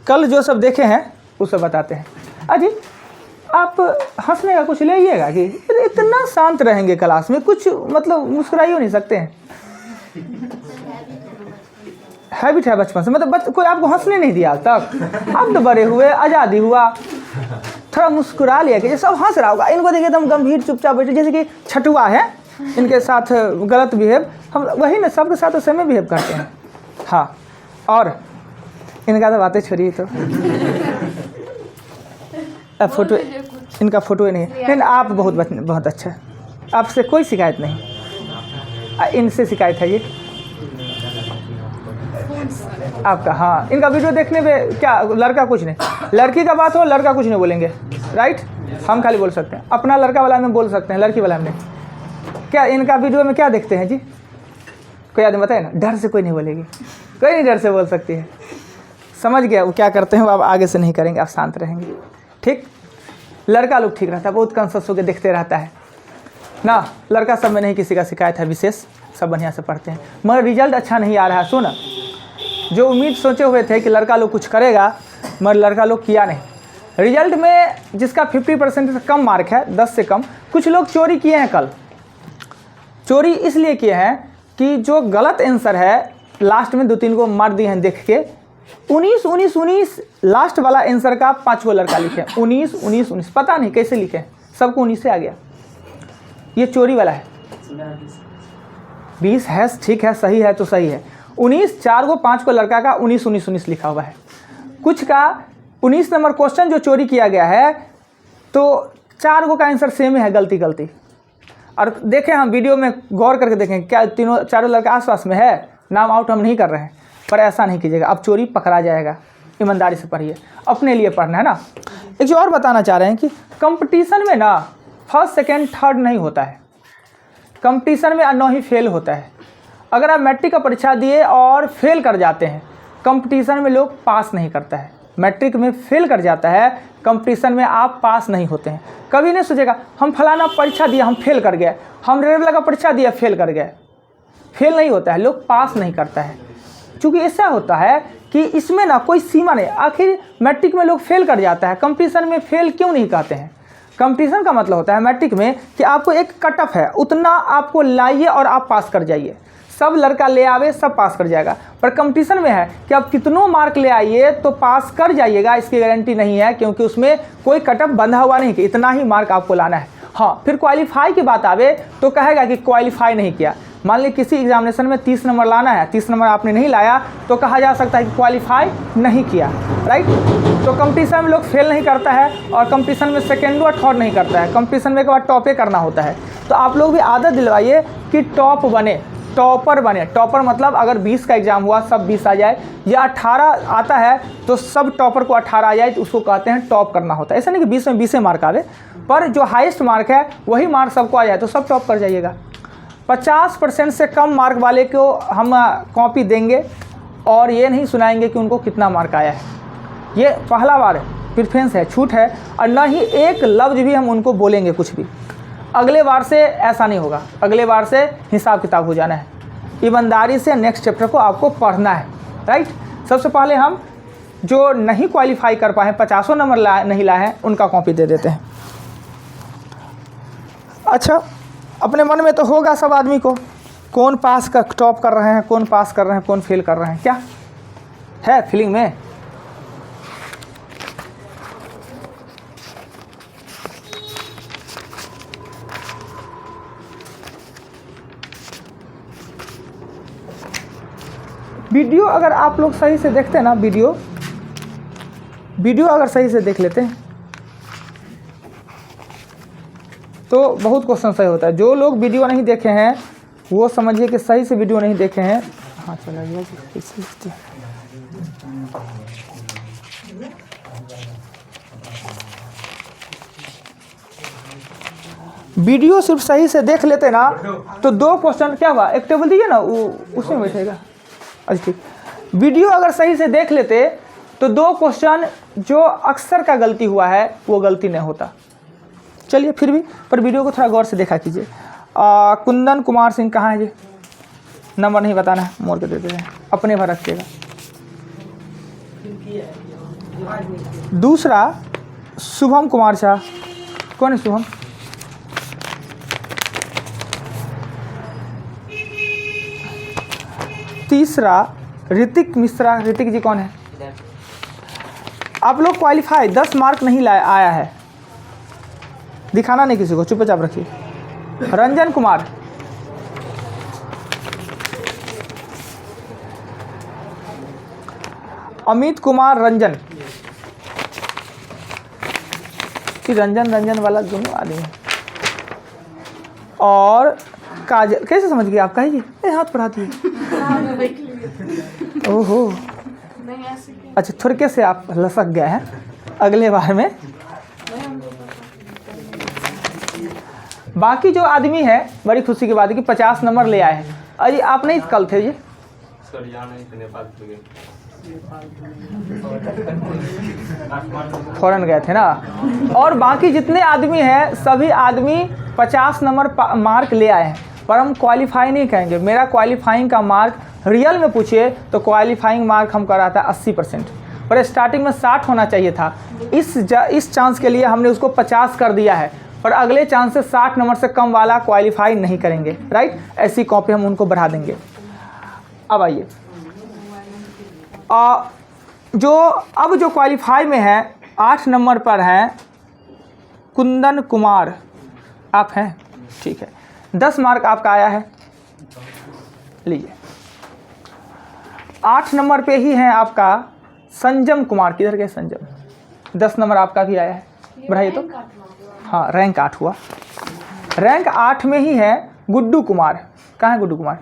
कल जो सब देखे हैं वो सब बताते हैं। अजी आप हंसने का कुछ ले आइएगा कि इतना शांत रहेंगे क्लास में, कुछ मतलब मुस्कुराई हो नहीं सकते हैं? हैबिट है बचपन से, मतलब कोई आपको हंसने नहीं दिया तक? अब तो बड़े हुए, आज़ादी हुआ, थोड़ा मुस्कुरा लिया कि सब हंस रहा होगा, इनको देखिए एकदम गंभीर चुपचाप बैठे, जैसे कि छठुआ है, इनके साथ गलत बिहेव, हम वही ना सबके साथ तो सेम ही बिहेव करते हैं। हाँ, और इनका तो बातें छोड़िए, तो फोटो, इनका फोटो ही नहीं है। लेकिन आप बहुत अच्छा है, आपसे कोई शिकायत नहीं। इनसे शिकायत है ये आपका। हाँ, इनका वीडियो देखने पे क्या, लड़का कुछ नहीं, लड़की का बात हो लड़का कुछ नहीं बोलेंगे, राइट? हम खाली बोल सकते हैं, अपना लड़का वाला में बोल सकते हैं, लड़की वाला में नहीं। क्या इनका वीडियो में क्या देखते हैं जी? कोई आदमी बताए ना, डर से कोई नहीं बोलेगी, कोई नहीं डर से बोल सकती है। समझ गया वो क्या करते हैं, वो आप आगे से नहीं करेंगे, आप शांत रहेंगे, ठीक? लड़का लोग ठीक रहता है, बहुत कॉन्शियस होकर देखते रहता है ना। लड़का सब में नहीं किसी का शिकायत है विशेष, सब बढ़िया से पढ़ते हैं, मगर रिजल्ट अच्छा नहीं आ रहा है। सुन, जो उम्मीद सोचे हुए थे कि लड़का लोग कुछ करेगा, मगर लड़का लोग किया नहीं। रिजल्ट में जिसका 50% से कम मार्क है, 10 से कम, कुछ लोग चोरी किए हैं। कल चोरी इसलिए किए हैं कि जो गलत आंसर है लास्ट में 2-3 को मार दिए हैं देख के। 19 लास्ट वाला आंसर का 5 को लड़का लिखे, 19 पता नहीं कैसे लिखे, सबको 19 से आ गया। ये चोरी वाला है। 20 है, ठीक है, सही है तो सही है। 19 4 को 5 को लड़का का 19 लिखा हुआ है। कुछ का 19 नंबर क्वेश्चन जो चोरी किया गया है, तो 4 को का आंसर सेम है, गलती। और देखें, हम वीडियो में गौर करके देखें, क्या चारों लड़का आसपास में है? नाम आउट हम नहीं कर रहे हैं, पर ऐसा नहीं कीजिएगा, अब चोरी पकड़ा जाएगा। ईमानदारी से पढ़िए, अपने लिए पढ़ना है ना। एक जो और बताना चाह रहे हैं कि कंपटीशन में ना फर्स्ट सेकेंड थर्ड नहीं होता है, कंपटीशन में न ही फेल होता है। अगर आप मैट्रिक का परीक्षा दिए और फेल कर जाते हैं, कंपटीशन में लोग पास नहीं करता है। मैट्रिक में फेल कर जाता है, कंपटीशन में आप पास नहीं होते हैं। कभी नहीं सोचेगा हम फलाना परीक्षा दिया हम फेल कर गए, हम रेलवे का परीक्षा दिया फेल कर गए। फेल नहीं होता है, लोग पास नहीं करता है। क्योंकि ऐसा होता है कि इसमें ना कोई सीमा नहीं। आखिर मैट्रिक में लोग फेल कर जाता है, कंपटीशन में फेल क्यों नहीं कहते हैं? कंपटीशन का मतलब होता है मैट्रिक में कि आपको एक कट ऑफ है, उतना आपको लाइए और आप पास कर जाइए। सब लड़का ले आवे सब पास कर जाएगा, पर कंपटीशन में है कि आप कितनों मार्क ले आइए तो पास कर जाइएगा, इसकी गारंटी नहीं है, क्योंकि उसमें कोई कट ऑफ बंधा हुआ नहीं कि इतना ही मार्क आपको लाना है। हाँ, फिर क्वालिफाई की बात आवे तो कहेगा कि क्वालिफाई नहीं किया। मान ली किसी एग्जामिनेशन में 30 नंबर लाना है, 30 नंबर आपने नहीं लाया तो कहा जा सकता है कि क्वालिफाई नहीं किया, राइट? तो कंपटीशन में लोग फेल नहीं करता है, और कंपटीशन में सेकेंड और थर्ड नहीं करता है, कंपटीशन में एक बार टॉपे करना होता है। तो आप लोग भी आदत दिलवाइए कि टॉप बने, टॉपर बने। टॉपर मतलब अगर 20 का एग्जाम हुआ सब 20 आ जाए, या 18 आता है तो सब टॉपर को 18 आ जाए, तो उसको कहते हैं टॉप करना होता है। ऐसा नहीं कि 20 में 20 मार्क आवे, पर जो हाईएस्ट मार्क है वही मार्क सबको आ जाए तो सब टॉप कर जाइएगा। 50% से कम मार्क वाले को हम कॉपी देंगे और ये नहीं सुनाएंगे कि उनको कितना मार्क आया है। ये पहला बार प्रेफरेंस है, छूट है, और ना ही एक लफ्ज़ भी हम उनको बोलेंगे कुछ भी। अगले बार से ऐसा नहीं होगा, अगले बार से हिसाब किताब हो जाना है। ईमानदारी से नेक्स्ट चैप्टर को आपको पढ़ना है, राइट? सबसे पहले हम जो नहीं क्वालिफाई कर पाए, 50 नंबर नहीं लाए हैं, उनका कॉपी दे देते हैं। अच्छा, अपने मन में तो होगा सब आदमी को, कौन पास का टॉप कर रहे हैं, कौन पास कर रहे हैं, कौन फेल कर रहे हैं, क्या है फीलिंग में? वीडियो अगर आप लोग सही से देखते हैं ना, वीडियो अगर सही से देख लेते हैं तो बहुत क्वेश्चन सही होता है। जो लोग वीडियो नहीं देखे हैं वो समझिए कि सही से वीडियो नहीं देखे हैं। हाँ, चला गया। वीडियो सिर्फ सही से देख लेते ना तो 2 क्वेश्चन क्या हुआ, एक टेबल दीजिए ना, वो उसमें बैठेगा। अच्छा ठीक, वीडियो अगर सही से देख लेते तो 2 क्वेश्चन जो अक्सर का गलती हुआ है वो गलती नहीं होता। चलिए फिर भी, पर वीडियो को थोड़ा गौर से देखा कीजिए। कुंदन कुमार सिंह कहाँ है जी? नंबर नहीं बताना है, मोड़ के दे देते हैं, अपने भर रखिएगा। दूसरा शुभम कुमार शाह, कौन है शुभम? तीसरा ऋतिक मिश्रा, ऋतिक जी कौन है? आप लोग क्वालिफाई 10 मार्क नहीं लाया आया है, दिखाना नहीं किसी को, चुपचाप रखिए। रंजन कुमार, अमित कुमार रंजन, कि रंजन रंजन वाला दोनों आदमी है। और काजल, कैसे समझ गए आप? कहिए, हाथ बढ़ाती है। ओहो, अच्छा थोड़के से आप लसक गए हैं, अगले बार में। बाकी जो आदमी है बड़ी खुशी की बात है कि 50 नंबर ले आए हैं। अरे आप नहीं कल थे जी? फौरन गए थे ना। और बाकी जितने आदमी हैं सभी आदमी 50 नंबर मार्क ले आए हैं, पर हम क्वालिफाई नहीं कहेंगे। मेरा क्वालिफाइंग का मार्क रियल में पूछिए तो क्वालिफाइंग मार्क हम कर रहा था 80%, पर स्टार्टिंग में 60 होना चाहिए था। इस चांस के लिए हमने उसको 50 कर दिया है, पर अगले चांस से 60 नंबर से कम वाला क्वालिफाई नहीं करेंगे, राइट? ऐसी कॉपी हम उनको बढ़ा देंगे। अब आइए, जो क्वालिफाई में है 8 नंबर पर है कुंदन कुमार, आप हैं? ठीक है, 10 मार्क आपका आया है, लीजिए। 8 नंबर पे ही है आपका संजम कुमार, किधर गए संजम? 10 नंबर आपका भी आया है, बढ़ाइए तो। हाँ, रैंक 8 हुआ। रैंक 8 में ही है गुड्डू कुमार, कहाँ है गुड्डू कुमार?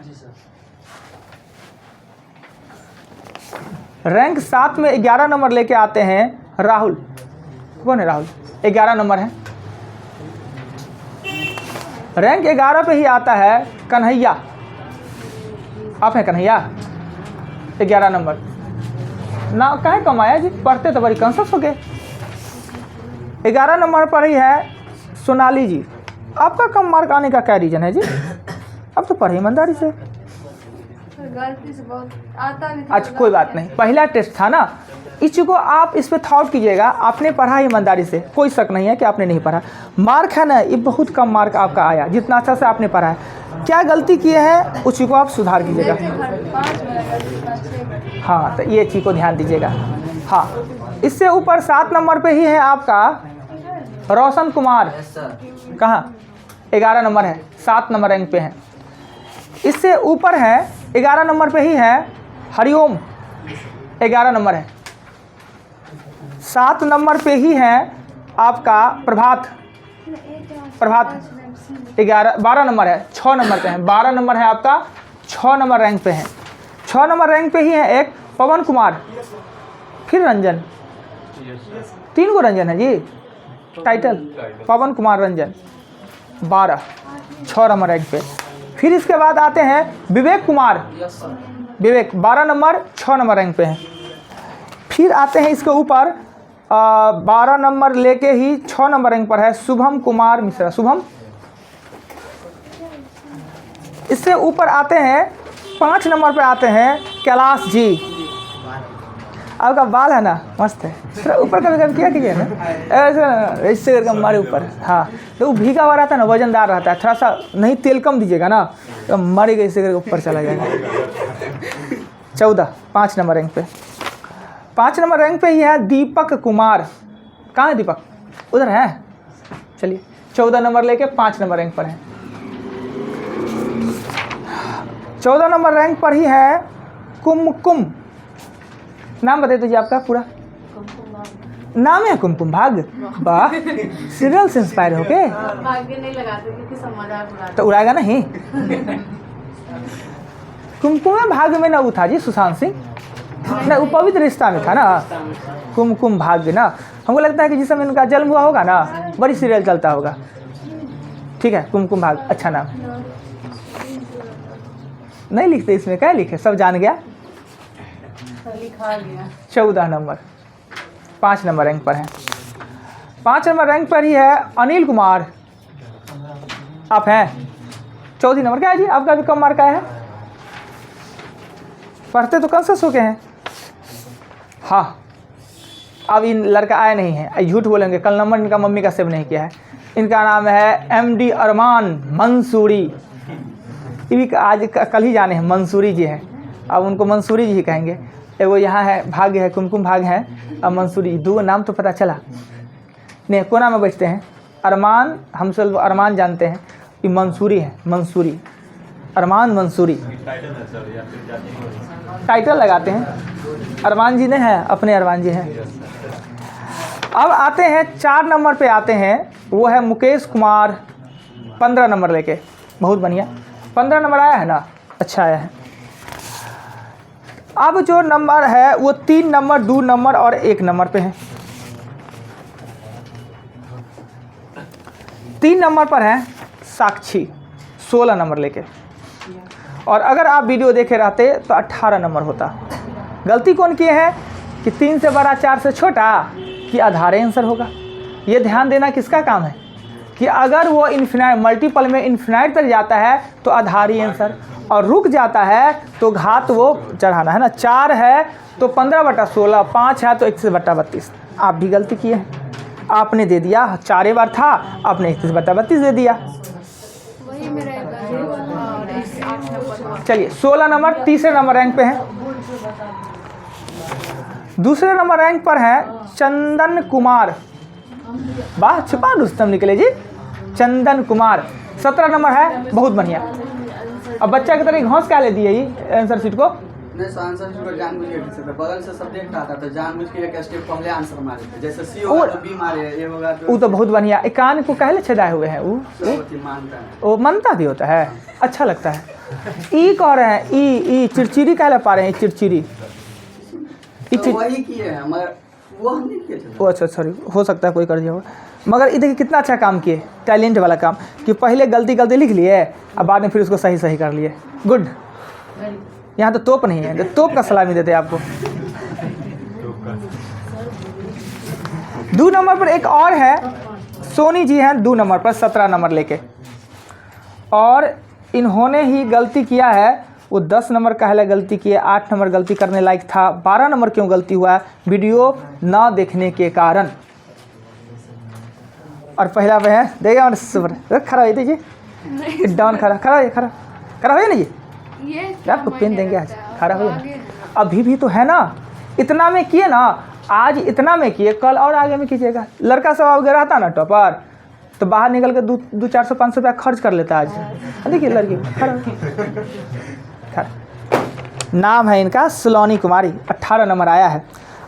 रैंक 7 में 11 नंबर लेके आते हैं राहुल, कौन है राहुल? 11 नंबर है। रैंक 11 पे ही आता है कन्हैया, आप हैं कन्हैया? 11 नंबर ना, कहाँ कम आया जी? पढ़ते तो बड़ी कंसस हो गए। 11 नंबर पर ही है सोनाली जी। आपका कम मार्क आने का क्या रीज़न है जी? अब तो पढ़े ईमानदारी से। गलती से बहुत आता नहीं। अच्छा कोई बात नहीं, पहला टेस्ट था ना, इस चीज़ को आप इस पर थॉट कीजिएगा। आपने पढ़ा ईमानदारी से, कोई शक नहीं है कि आपने नहीं पढ़ा। मार्क है ना, ये बहुत कम मार्क आपका आया, जितना अच्छा से आपने पढ़ा है। क्या गलती किए हैं उस चीज़ को आप सुधार कीजिएगा। हाँ, तो ये चीज़ को ध्यान दीजिएगा। हाँ, इससे ऊपर 7 नंबर पे ही है आपका रोशन कुमार, कहाँ? 11 नंबर है, 7 नंबर रैंक पे है। इससे ऊपर है 11 नंबर पे ही है हरिओम, 11 नंबर है। 7 नंबर पे ही है आपका प्रभात 12 नंबर है, 6 नंबर पे है। 12 नंबर है आपका, 6 नंबर रैंक पे है। 6 नंबर रैंक पे ही है एक पवन कुमार, फिर रंजन, 3 को रंजन है जी टाइटल, पवन कुमार रंजन 12, 6 नंबर रैंक पे। फिर इसके बाद आते हैं विवेक कुमार, विवेक 12 नंबर, 6 नंबर रैंक पे हैं। फिर आते हैं इसके ऊपर 12 नंबर लेके ही 6 नंबर रैंक पर है शुभम कुमार मिश्रा, शुभम। इससे ऊपर आते हैं 5 नंबर पे आते हैं कैलाश जी। आपका बाल है ना मस्त है, थोड़ा ऊपर कभी कभी किया कीजिए ना, ऐसे करके हमारे ऊपर। हाँ, तो वो भीगा हुआ रहता है ना, वजनदार रहता है, थोड़ा सा नहीं तेल कम दीजिएगा ना तो मरेगा, ऐसे करके ऊपर चला जाएगा। 14, 5 नंबर रैंक पे। 5 नंबर रैंक पे ही है दीपक कुमार, कहाँ है दीपक? उधर है, चलिए 14 नंबर लेके 5 नंबर रैंक पर है। 14 नंबर रैंक पर ही है कुमकुम, नाम बताइए तुझे आपका पूरा नाम है? कुमकुम भाग्य, वाह, सीरियल से इंस्पायर हो के? भाग्य नहीं लगाते क्योंकि सब मजाक उड़ाते। तो उड़ाएगा नहीं। कुमकुम में भाग्य में ना वो था जी सुशांत सिंह, ना वो पवित्र रिश्ता में था ना, कुमकुम भाग्य ना। हमको लगता है कि जिस समय इनका जन्म हुआ होगा ना बड़ी सीरियल चलता होगा। ठीक है, कुमकुम भाग्य अच्छा नाम। नहीं लिखते इसमें, क्या लिखे, सब जान गया। 14 नंबर, 5 नंबर रैंक पर है। 5 नंबर रैंक पर ही है अनिल कुमार, आप हैं 14 नंबर। क्या है जी आपका भी कम मार्क आया है? पढ़ते तो कंसेस हो गए हैं। हाँ, अब इन लड़का आए नहीं है, झूठ बोलेंगे, कल नंबर इनका मम्मी का सेव नहीं किया है। इनका नाम है MD अरमान मंसूरी। ये भी आज कल ही जाने हैं, मंसूरी जी हैं, अब उनको मंसूरी जी ही कहेंगे। एगो यहाँ है भाग्य है, कुमकुम भाग्य है, अब मंसूरी, दो नाम तो पता चला नहीं। कोना में बैठते हैं अरमान, हम सब अरमान जानते हैं, ये मंसूरी है, मंसूरी, अरमान मंसूरी टाइटल लगाते हैं। अरमान जी ने है, अपने अरमान जी हैं। अब आते हैं 4 नंबर पे आते हैं, वो है मुकेश कुमार, 15 नंबर लेके। बहुत बढ़िया, 15 नंबर आया है ना, अच्छा आया है। अब जो नंबर है वो 3 नंबर, 2 नंबर और 1 नंबर पे है। 3 नंबर पर है साक्षी, 16 नंबर लेके। और अगर आप वीडियो देखे रहते तो 18 नंबर होता। गलती कौन किए हैं कि 3 से बड़ा 4 से छोटा, कि आधार आंसर होगा। ये ध्यान देना किसका काम है कि अगर वो इन्फिनाइट मल्टीपल में इन्फिनाइट तक जाता है तो आधारी आंसर, और रुक जाता है तो घात वो चढ़ाना है ना। 4 है तो 15/16, 5 है तो 31/32। आप भी गलती किए हैं, आपने दे दिया, 4 बार था, आपने 31/32 दे दिया। वही मेरा एक और इस 8 नंबर। चलिए 16 नंबर तीसरे नंबर रैंक पे हैं। दूसरे नंबर रैंक पर हैं चंदन कुमार। वाह, छुपा रुस्तम निकले जी। चंदन कुमार 17 नंबर है, बहुत बढ़िया। अब बच्चा की तरह घोंस क्या ले दिए ये आंसर शीट को। नहीं, सो आंसर शीट को जानबूझ के लिख सकते, बगल से सब देखता था तो जानबूझ के एक स्टेप पहले आंसर मारे थे, जैसे सी होगा तो बी मारे, ए होगा तो वो तो बहुत बढ़िया। एक कान को कहले छेदाए हुए हैं, मानता है। वो मनता भी होता है, अच्छा लगता है। ई कह रहे हैं, ई चिड़चिड़ी कहले पा रहे हैं, चिड़चिड़ी। तो वही किए हैं, मगर वो हम नहीं किए थे। ओ अच्छा, सॉरी, हो सकता है कोई कर दिया होगा। मगर ये देखिए कितना अच्छा काम किए, टैलेंट वाला काम, कि पहले गलती लिख लिए और बाद में फिर उसको सही कर लिए। गुड। यहाँ तो तोप नहीं है, तो तोप का सलामी देते हैं आपको। 2 नंबर पर एक और है, सोनी जी हैं 2 नंबर पर, 17 नंबर लेके। और इन्होंने ही गलती किया है, वो 10 नंबर का है गलती किए, 8 नंबर गलती करने लायक था, 12 नंबर क्यों गलती हुआ, वीडियो ना देखने के कारण। और पहला पे है, देगा खड़ा हो दीजिए, डाउन खड़ा हो ना जी, ये आपको पेन देंगे आज, खड़ा हो। अभी भी तो है ना, इतना में किए ना, आज इतना में किए, कल और आगे में कीजिएगा। लड़का सब अगर रहता ना टॉपर, तो बाहर निकल के 200-400-500 रुपया खर्च कर लेता आज। देखिए लड़की खड़ा। नाम है इनका सलोनी कुमारी, 18 नंबर आया है।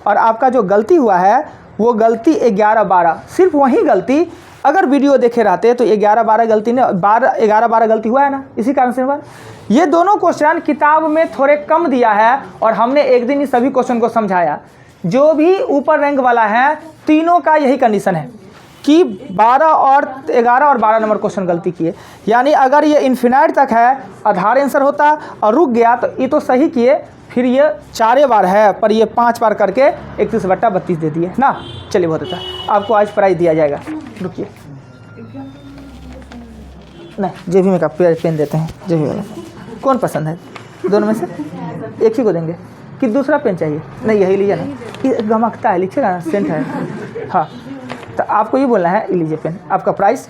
और आपका जो गलती हुआ है वो गलती 11-12, सिर्फ वही गलती, अगर वीडियो देखे रहते तो 11-12 गलती ने 11-12 गलती हुआ है ना, इसी कारण से हुआ। ये दोनों क्वेश्चन किताब में थोड़े कम दिया है और हमने एक दिन ही सभी क्वेश्चन को समझाया। जो भी ऊपर रैंक वाला है तीनों का यही कंडीशन है कि 11 और 12 नंबर क्वेश्चन गलती किए। यानी अगर ये इन्फिनाइट तक है आधार आंसर होता और रुक गया तो ये तो सही किए, फिर ये 4 बार है पर ये 5 बार करके 31/32 दे दिए ना। चलिए बहुत अच्छा, आपको आज प्राइज दिया जाएगा। रुकिए, नहीं जेबी में का पेन देते हैं, जेबी वाला कौन पसंद है दोनों में से? एक ही को देंगे कि दूसरा पेन चाहिए? नहीं यही लीजिए ना, ये गमकता है, लिखिएगा ना, सेंट है। हाँ तो आपको ये बोलना है, लीजिए पेन, आपका प्राइस।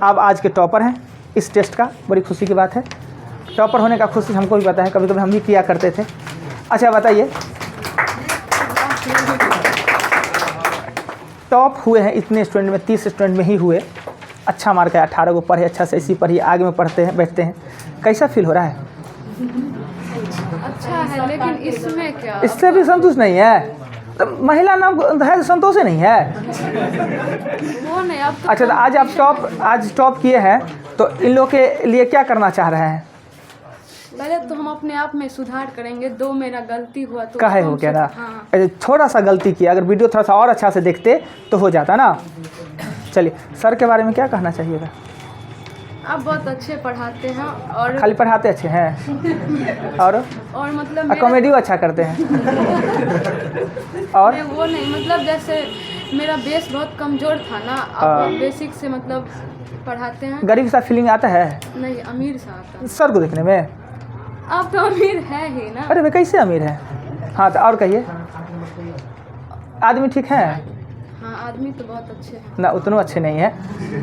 आप आज के टॉपर हैं इस टेस्ट का, बड़ी खुशी की बात है। टॉपर होने का खुशी हमको भी पता है, कभी कभी हम भी किया करते थे। अच्छा बताइए, टॉप हुए हैं इतने स्टूडेंट में, 30 स्टूडेंट में ही हुए। अच्छा मार्क है, 18 को पढ़े, अच्छा से इसी पढ़िए, आगे में पढ़ते हैं बैठते हैं। कैसा फील हो रहा है? अच्छा है, लेकिन इसमें क्या, इससे भी संतुष्ट नहीं है? तो महिला नाम है, संतोष ही नहीं है। वो नहीं। अब तो अच्छा तो आज टॉप किए हैं, तो इन लोग के लिए क्या करना चाह रहे हैं? पहले तो हम अपने आप में सुधार करेंगे। 2 मेरा गलती हुआ तो काहे हो क्या ना, हाँ। थोड़ा सा गलती किया, अगर वीडियो थोड़ा सा और अच्छा से देखते तो हो जाता ना। चलिए सर के बारे में क्या कहना चाहिएगा? आप बहुत अच्छे पढ़ाते हैं और खाली पढ़ाते अच्छे हैं और मतलब कॉमेडी अच्छा करते हैं और नहीं, वो नहीं, मतलब जैसे मेरा बेस बहुत कमज़ोर था ना, अब बेसिक से मतलब पढ़ाते हैं। गरीब सा फीलिंग आता है? नहीं, अमीर सा आता है। सर को देखने में आप तो अमीर है ही ना। अरे वे कैसे अमीर है? हाँ तो और कहिए। आदमी ठीक है हाँ आदमी तो बहुत अच्छे हैं। ना, उतने अच्छे नहीं है।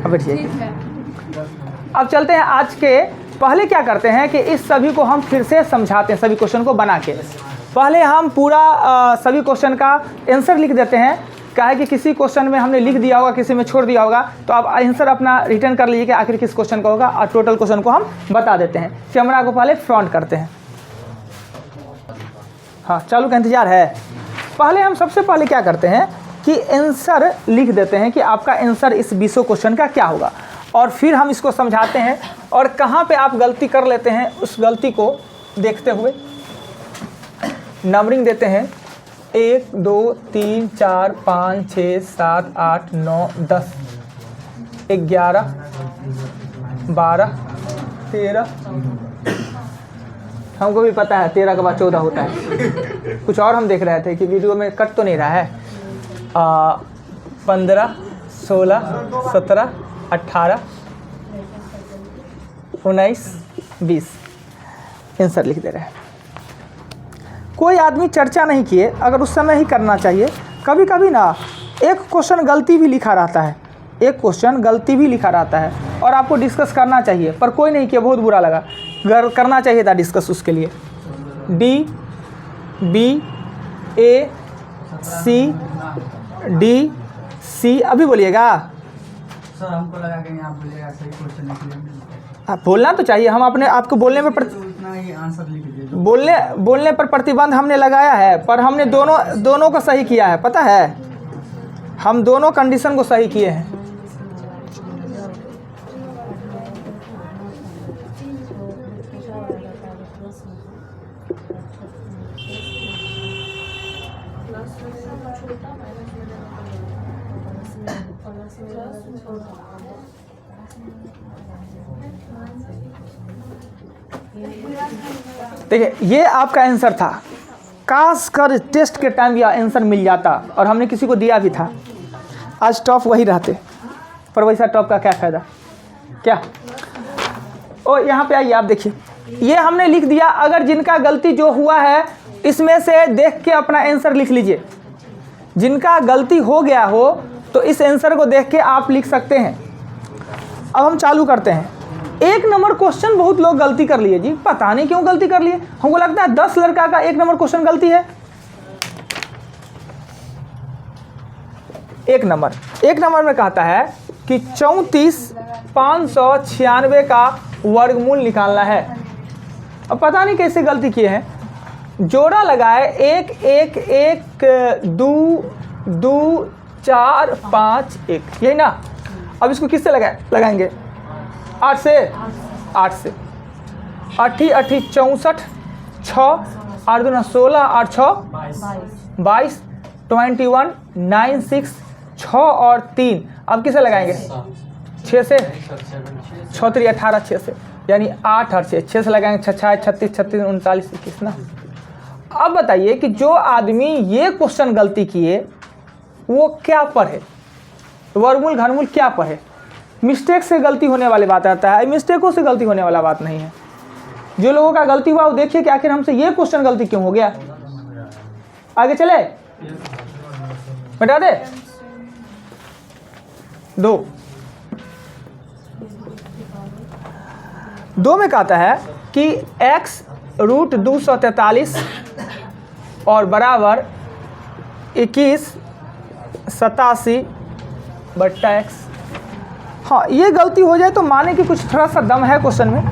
अब बैठिए। ठीक है। अब चलते हैं आज के। पहले क्या करते हैं कि इस सभी को हम फिर से समझाते हैं, सभी क्वेश्चन को बना के। पहले हम पूरा सभी क्वेश्चन का आंसर लिख देते हैं। क्या है कि किसी क्वेश्चन में हमने लिख दिया होगा, किसी में छोड़ दिया होगा, तो आप आंसर अपना रिटर्न कर लीजिए कि आखिर किस क्वेश्चन का होगा, और टोटल क्वेश्चन को हम बता देते हैं। कैमरा को पहले फ्रंट करते हैं। हाँ, चालू का इंतजार है। पहले हम सबसे पहले क्या करते हैं कि आंसर लिख देते हैं कि आपका आंसर इस 20 क्वेश्चन का क्या होगा, और फिर हम इसको समझाते हैं और कहाँ पे आप गलती कर लेते हैं उस गलती को देखते हुए नंबरिंग देते हैं। 1 2 3 4 5 6 7 8 9 10 11 12 13। हमको भी पता है 13 के बाद 14 होता है। कुछ और हम देख रहे थे कि वीडियो में कट तो नहीं रहा है। 15 16 17 18 19 20 आंसर लिख दे रहे हैं। कोई आदमी चर्चा नहीं किए, अगर उस समय ही करना चाहिए। कभी कभी ना एक क्वेश्चन गलती भी लिखा रहता है, एक क्वेश्चन गलती भी लिखा रहता है और आपको डिस्कस करना चाहिए, पर कोई नहीं किया, बहुत बुरा लगा। करना चाहिए था डिस्कस उसके लिए। डी बी ए सी डी सी, अभी बोलिएगा। सर हमको लगा कि आप बोलिएगा सही क्वेश्चन लिखिए। आप बोलना तो चाहिए, हम अपने आपको बोलने में उतना ही आंसर लिख दीजिए। बोलने पर प्रतिबंध हमने लगाया है, पर हमने दोनों को सही किया है, पता है। हम दोनों कंडीशन को सही किए हैं। देखिए, ये आपका आंसर था। काश कर टेस्ट के टाइम यह आंसर मिल जाता और हमने किसी को दिया भी था, आज टॉप वही रहते, पर वैसा टॉप का क्या फ़ायदा। क्या ओ, यहाँ पे आइए, आप देखिए, ये हमने लिख दिया। अगर जिनका गलती जो हुआ है इसमें से देख के अपना आंसर लिख लीजिए। जिनका गलती हो गया हो तो इस आंसर को देख के आप लिख सकते हैं। अब हम चालू करते हैं। 1 नंबर क्वेश्चन बहुत लोग गलती कर लिए जी, पता नहीं क्यों गलती कर लिए। हमको लगता है 10 लड़का का 1 नंबर क्वेश्चन गलती है। 1 नंबर में कहता है कि 34,596 का वर्गमूल निकालना है। अब पता नहीं कैसे गलती किए हैं। जोड़ा लगाए 1 1 1 2 2 4 5 1, यही ना। अब इसको किससे लगाएंगे? 8 से 8 8 64 6 8 2 16 8 6 22 21 9 6 6 और 3। अब किसे लगाएंगे? 6 से 6 3 18 6 से, यानी 8 और 6 से लगाएंगे। 6 36 36 39 21 ना। अब बताइए कि जो आदमी ये क्वेश्चन गलती किए वो क्या पढ़े, वर्गमूल घनमूल क्या पढ़े। मिस्टेक से गलती होने वाली बात आता है, मिस्टेकों से गलती होने वाला बात नहीं है। जो लोगों का गलती हुआ वो देखिए कि आखिर हमसे ये क्वेश्चन गलती क्यों हो गया। आगे चले, बता दे। 2 में कहता है कि x रूट 243 और बराबर 2187/x। हाँ, ये गलती हो जाए तो माने कि कुछ थोड़ा सा दम है क्वेश्चन में।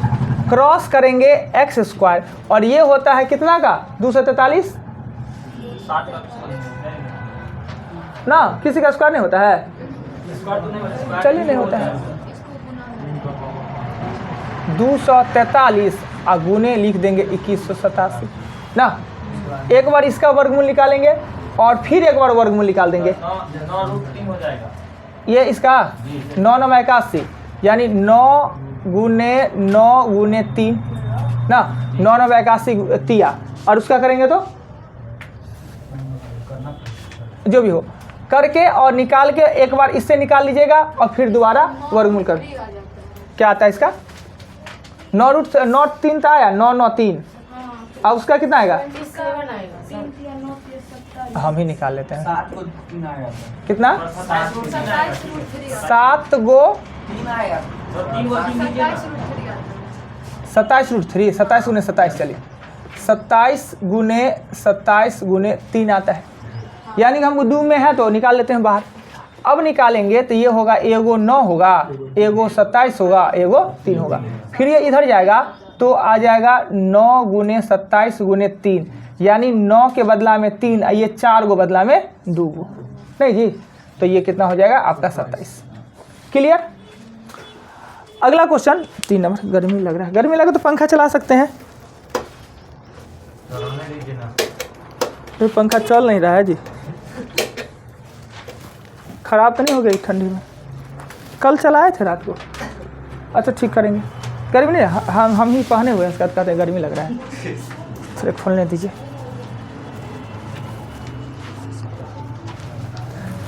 क्रॉस करेंगे x² और ये होता है कितना का? 243 ना, किसी का स्क्वायर नहीं होता है। चलिए, नहीं होता है। 243 गुने लिख देंगे 2187 ना। एक बार इसका वर्गमूल निकालेंगे और फिर एक बार वर्गमूल निकाल देंगे। 9√3 हो जाएगा ये इसका 9 9 81, यानी 9 गुने 9 गुने 3 ना। 9 9 81 तिया, और उसका करेंगे तो जो भी हो करके और निकाल के एक बार इससे निकाल लीजिएगा और फिर दोबारा वर्गमूल कर। क्या आता है इसका? 9√3 था आया, 9 9 3। अब उसका कितना आएगा? हम ही निकाल लेते हैं। 7 को 3 आएगा तो कितना? 27 रूट 3 आता 7 गो 3 आएगा। तो 3 को 3 लीजिए ना। 27 रूट 3 आता है। 27 रूट 3, 27 गुने 27, चलिए 27 गुने 27 गुने 3 आता है, यानी कि हमको 2 में है तो निकाल लेते हैं बाहर। अब निकालेंगे तो ये होगा, एगो 9 होगा, एगो 27 होगा, एगो 3 होगा। फिर ये इधर जाएगा तो आ जाएगा 9 गुने 27 गुने 3, यानी 9 के बदला में 3, ये 4 गो बदला में 2 गो, नहीं जी, तो ये कितना हो जाएगा आपका 27। क्लियर? अगला क्वेश्चन 3 नंबर। गर्मी लग रहा है, गर्मी लगे तो पंखा चला सकते हैं। रहने दीजिए ना। तो पंखा चल नहीं रहा है जी, ख़राब तो नहीं हो गई ठंडी में? कल चलाए थे रात को। अच्छा ठीक करेंगे। गर्मी नहीं, हम ही पहने हुए हैं, इसका कहते हैं गर्मी लग रहा है। थोड़े खोलने दीजिए।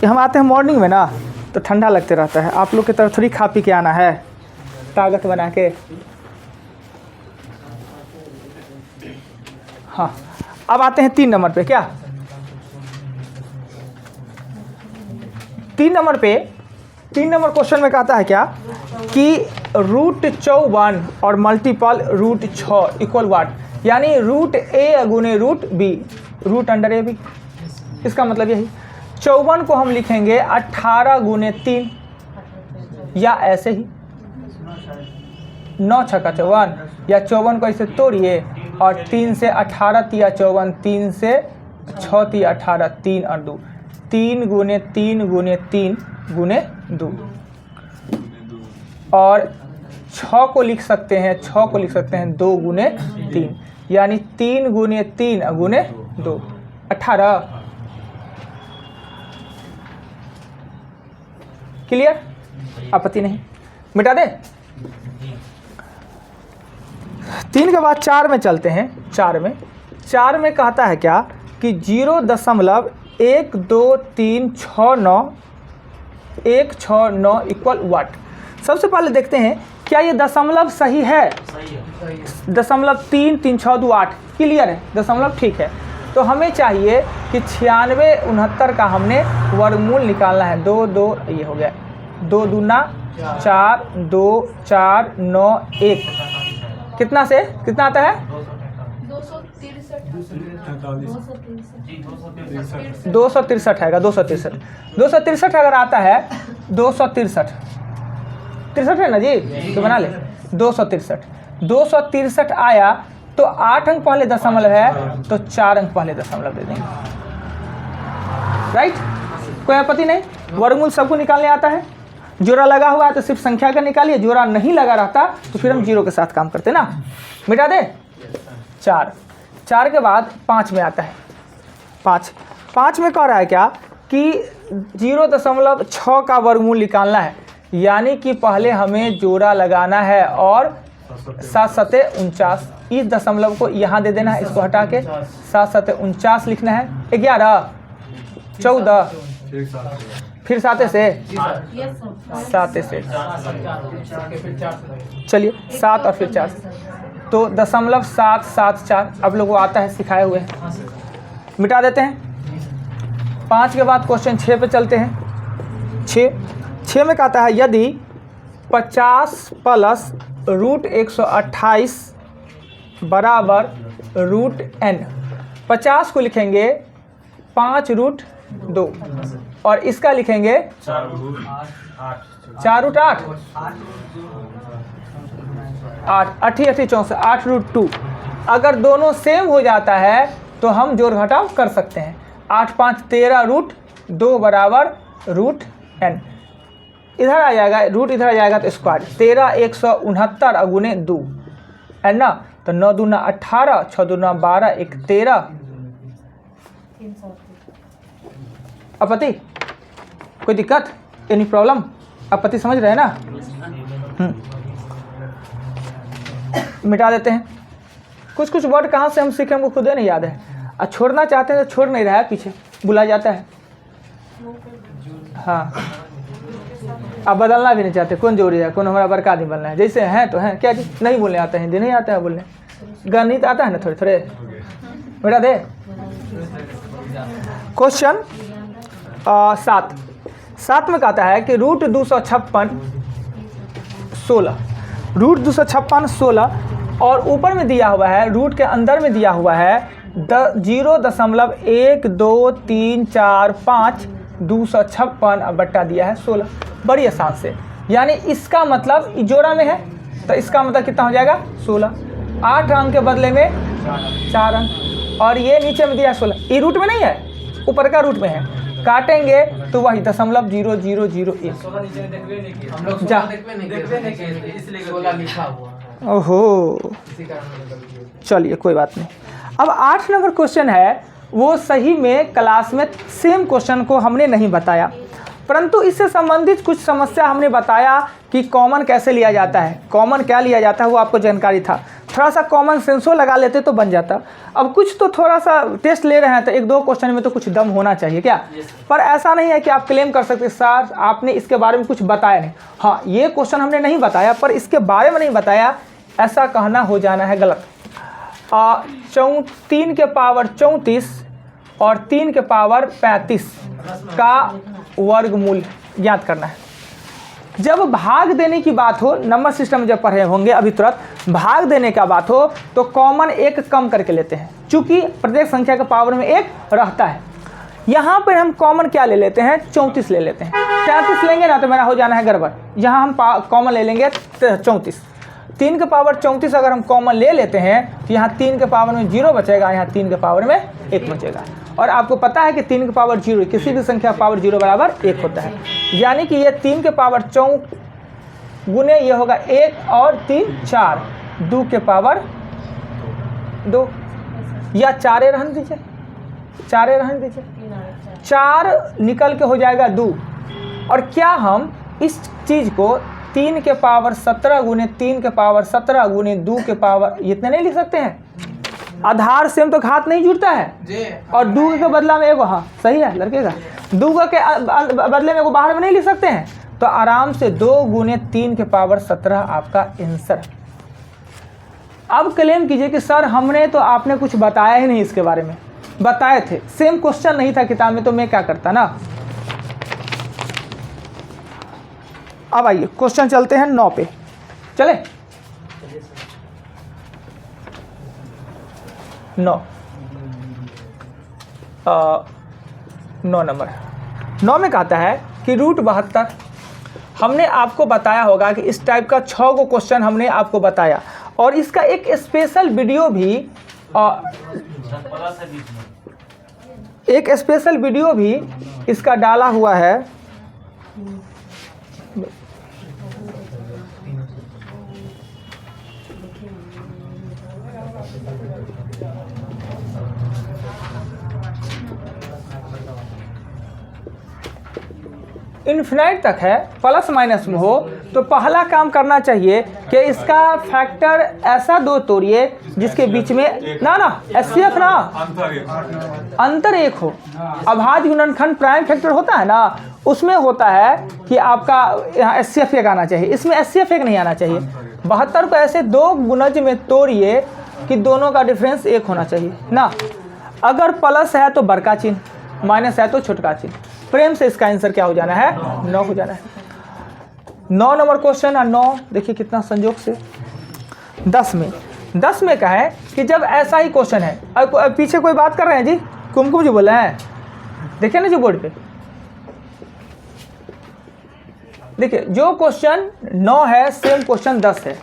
हम आते हैं मॉर्निंग में ना तो ठंडा लगते रहता है, आप लोग की तरफ थोड़ी खा पी के आना है ताकत बना के। हाँ, अब आते हैं 3 नंबर पे। क्या 3 नंबर पे? 3 नंबर क्वेश्चन में कहता है क्या कि रूट 54 और मल्टीपल रूट 6 इक्वल वाट, यानी रूट ए गुने root B, root under A B. इसका मतलब यही 54 को हम लिखेंगे 18 गुने 3, या ऐसे ही 9 छक्का 54, या 54 को ऐसे तोड़िए और 3 से 18 तिया 54, 3 से 6 तिया 18, 3 और 2, 3 गुने 3 गुने 3 गुने 2, और 6 को लिख सकते हैं, 6 को लिख सकते हैं 2 गुने 3, यानी 3 गुने 3 गुने 2, 18। क्लियर? आपत्ति नहीं? मिटा दे। 3 के बाद 4 में चलते हैं। 4 में कहता है क्या कि 0.12369 इक्वल वाट। सबसे पहले देखते हैं क्या ये दशमलव सही है। सही है। 0.33628 क्लियर है, दशमलव ठीक है। तो हमें चाहिए कि 9669 का हमने वर्गमूल निकालना है। 2 2 ये हो गया, 2 दूना 4, 2 4 9 1, कितना से कितना आता है? 263 आएगा। 263 अगर आता है, 263 है ना जी, तो बना ले 263 आया तो 8 अंक पहले दशमलव है, तो 4 अंक पहले दशमलव दे देंगे। राइट? कोई आपत्ति नहीं? वर्गमूल सबको निकालने आता है। जोड़ा लगा हुआ है तो सिर्फ संख्या का निकालिए, जोड़ा नहीं लगा रहता तो फिर हम 0 के साथ काम करते ना। मिटा दे। 4 के बाद 5 में आता है। 5 में कह रहा है क्या कि 0.6 का वर्गमूल निकालना है, यानी कि पहले हमें जोड़ा लगाना है और 7 7 49, इस दशमलव को यहाँ दे देना है, इसको हटा के 7 7 49 लिखना है। 11 14 फिर 7 से चलिए 7 और फिर 4, तो 0.774। अब लोगों को आता है, सिखाए हुए हैं। मिटा देते हैं। 5 के बाद क्वेश्चन 6 पे चलते हैं। 6 में कहता है यदि 50 प्लस रूट 128 बराबर रूट n, 50 को लिखेंगे 5 रूट 2 और इसका लिखेंगे 4 रूट 8 8 64, 8 रूट 2। अगर दोनों सेम हो जाता है तो हम जोड़ घटाव कर सकते हैं। 8 5 13 रूट 2 बराबर रूट n, इधर आ जाएगा रूट, इधर आ जाएगा तो स्क्वायर। 13 169 गुने 2 है ना, तो 9 दूना 18, 6 दूना 12, 1 13। आपत्ति? कोई दिक्कत? Any problem? आपत्ति समझ रहे हैं ना? मिटा देते हैं। कुछ वर्ड कहाँ से हम सीखे हमको खुद ही नहीं याद है, और छोड़ना चाहते हैं तो छोड़ नहीं रहा है, पीछे बुला जाता है। हाँ, आप बदलना भी नहीं चाहते, कौन जोड़ी है, कौन हमारा बड़का आदमी बनना है, जैसे हैं तो हैं। क्या जी नहीं बोलने आता है, हिंदी नहीं आता है बोलने, गणित आता है ना थोड़े थोड़े। बेटा दे क्वेश्चन 7 में कहता है कि रूट 256 16, रूट 256 16 और ऊपर में दिया हुआ है, रूट के अंदर में दिया हुआ है 0.1234 256 बट्टा दिया है 16। बड़ी आसान से, यानी इसका मतलब जोड़ा में है तो इसका मतलब कितना हो जाएगा 16। 8 अंक के बदले में 4 अंक, और ये नीचे में दिया है 16, ये रूट में नहीं है, ऊपर का रूट में है। काटेंगे तो वही 0.0001 जा। ओहो, चलिए कोई बात नहीं। अब 8 नंबर क्वेश्चन है, वो सही में क्लास में सेम क्वेश्चन को हमने नहीं बताया, परंतु इससे संबंधित कुछ समस्या हमने बताया कि कॉमन कैसे लिया जाता है, कॉमन क्या लिया जाता है वो आपको जानकारी था। थोड़ा सा कॉमन सेंसो लगा लेते तो बन जाता। अब कुछ तो थोड़ा सा टेस्ट ले रहे हैं तो 1-2 क्वेश्चन में तो कुछ दम होना चाहिए क्या? पर ऐसा नहीं है कि आप क्लेम कर सकते सर आपने इसके बारे में कुछ बताया नहीं। हाँ, ये क्वेश्चन हमने नहीं बताया पर इसके बारे में नहीं बताया, ऐसा कहना हो जाना है गलत। 3 के पावर 34 और 3 के पावर 35 का वर्गमूल ज्ञात करना है। जब भाग देने की बात हो, नंबर सिस्टम में जब पढ़े होंगे अभी तुरंत, भाग देने का बात हो तो कॉमन एक कम करके लेते हैं, चूंकि प्रत्येक संख्या के पावर में 1 रहता है। यहाँ पर हम कॉमन क्या ले लेते हैं, 34 ले लेते हैं। 33 लेंगे ना तो मेरा हो जाना है गड़बड़, यहाँ हम कॉमन ले लेंगे 34। 3 के पावर 34 अगर हम कॉमन ले लेते हैं तो यहाँ 3 के पावर में 0 बचेगा, यहाँ 3 के पावर में 1 बचेगा। और आपको पता है कि 3 के पावर 0 किसी भी संख्या पावर 0 बराबर 1 होता है, यानी कि ये 3 के पावर 4 गुने ये होगा 1 और 3 4, 2 के पावर 2 या 4 रहने दीजिए, 4 रहने दीजिए, 4 निकल के हो जाएगा 2। और क्या हम इस चीज़ को 3 के पावर 17 गुने 3 के पावर 17 गुने 2 के पावर इतने नहीं लिख सकते हैं? आधार से हम तो घात नहीं जुड़ता है, और 2 के बदला में एगो, हाँ सही है लड़के का, 2 के बदले में एगो बाहर में नहीं लिख सकते हैं, तो आराम से 2 गुने 3 के पावर 17 आपका आंसर। अब क्लेम कीजिए कि सर हमने तो आपने कुछ बताया ही नहीं इसके बारे में। बताए थे, सेम क्वेश्चन नहीं था किताब में तो मैं क्या करता ना। अब आइए क्वेश्चन चलते हैं 9 पे, चले 9 नंबर 9 में कहता है कि रूट 72। हमने आपको बताया होगा कि इस टाइप का 6 गो क्वेश्चन हमने आपको बताया, और इसका एक स्पेशल वीडियो भी इसका डाला हुआ है। इन्फिनाइट तक है, प्लस माइनस में हो तो पहला काम करना चाहिए कि इसका फैक्टर ऐसा 2 तोड़िए जिसके बीच में ना एचसीएफ ना अंतर 1 हो। अभाज्य गुणनखंड प्राइम फैक्टर होता है ना, उसमें होता है कि आपका यहाँ एचसीएफ 1 आना चाहिए, इसमें एचसीएफ 1 नहीं आना चाहिए। 72 को ऐसे 2 गुणज में तोड़िए कि दोनों का डिफरेंस 1 होना चाहिए ना। अगर प्लस है तो बड़का चिन्ह, माइनस है तो छोटका चिन्ह। प्रेम से इसका आंसर क्या हो जाना है, 9 हो जाना है। 9 नंबर क्वेश्चन और 9 देखिए कितना संयोग से 10 में क्या है कि जब ऐसा ही क्वेश्चन है, पीछे कोई बात कर रहे हैं जी, कुमकुम जी बोल रहे हैं, देखिए ना जी बोर्ड पे, देखिए जो क्वेश्चन 9 है सेम क्वेश्चन 10 है,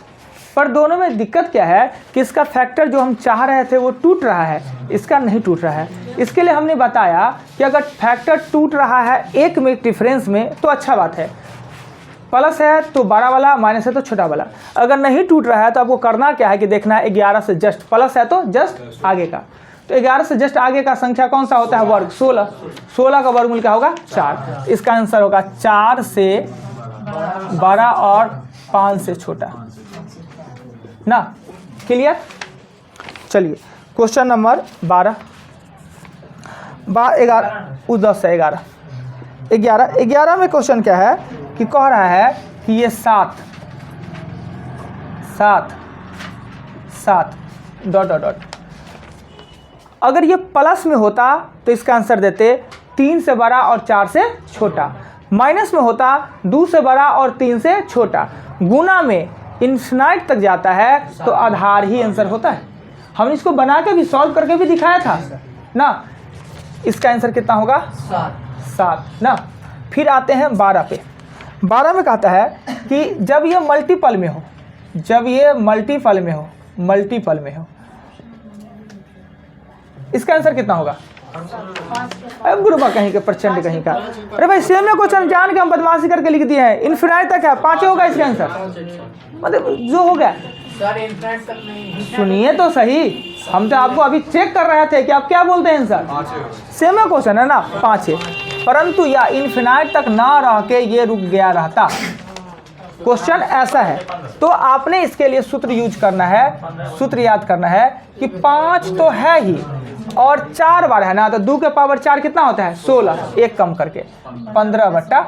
पर दोनों में दिक्कत क्या है कि इसका फैक्टर जो हम चाह रहे थे वो टूट रहा है, इसका नहीं टूट रहा है। इसके लिए हमने बताया कि अगर फैक्टर टूट रहा है 1 में डिफरेंस में तो अच्छा बात है, प्लस है तो बड़ा वाला, माइनस है तो छोटा वाला। अगर नहीं टूट रहा है तो आपको करना क्या है कि देखना है 11 से जस्ट, प्लस है तो जस्ट आगे का, तो 11 से जस्ट आगे का संख्या कौन सा होता है, वर्ग 16। 16 का वर्गमूल क्या होगा 4, इसका आंसर होगा 4 से बड़ा और 5 से छोटा ना। क्लियर? चलिए क्वेश्चन नंबर 12 10 है 11 में क्वेश्चन क्या है कि कह रहा है कि ये 7 डॉट अगर ये प्लस में होता तो इसका आंसर देते 3 से बड़ा और 4 से छोटा, माइनस में होता 2 से बड़ा और 3 से छोटा, गुना में इन्फिनाइट तक जाता है तो आधार ही आंसर होता है। हमने इसको बना के भी सॉल्व करके भी दिखाया था ना। इसका आंसर कितना होगा? 7 ना। फिर आते हैं 12 पे। 12 में कहता है कि जब ये मल्टीपल में हो, जब ये मल्टीपल में हो, मल्टीपल में हो, इसका आंसर कितना होगा? अब गुरुबा कहीं के प्रचंड कहीं का। अरे भाई सेम में क्वेश्चन जान के हम बदमाशी करके लिख दिए हैं। इन्फिनाइट तक है, 5 होगा इसका आंसर, मतलब जो हो गया। सुनिए तो सही, हम तो आपको अभी चेक कर रहे थे कि आप क्या बोलते हैं आंसर। सेम में क्वेश्चन है ना, 5 है, परंतु या इन्फिनाइट तक ना रह के ये रुक गया रहता। क्वेश्चन ऐसा है तो आपने इसके लिए सूत्र यूज करना है, सूत्र याद करना है कि 5 तो है ही और 4 बार है ना, तो 2 के पावर 4 कितना होता है? 16, एक कम करके 15/16।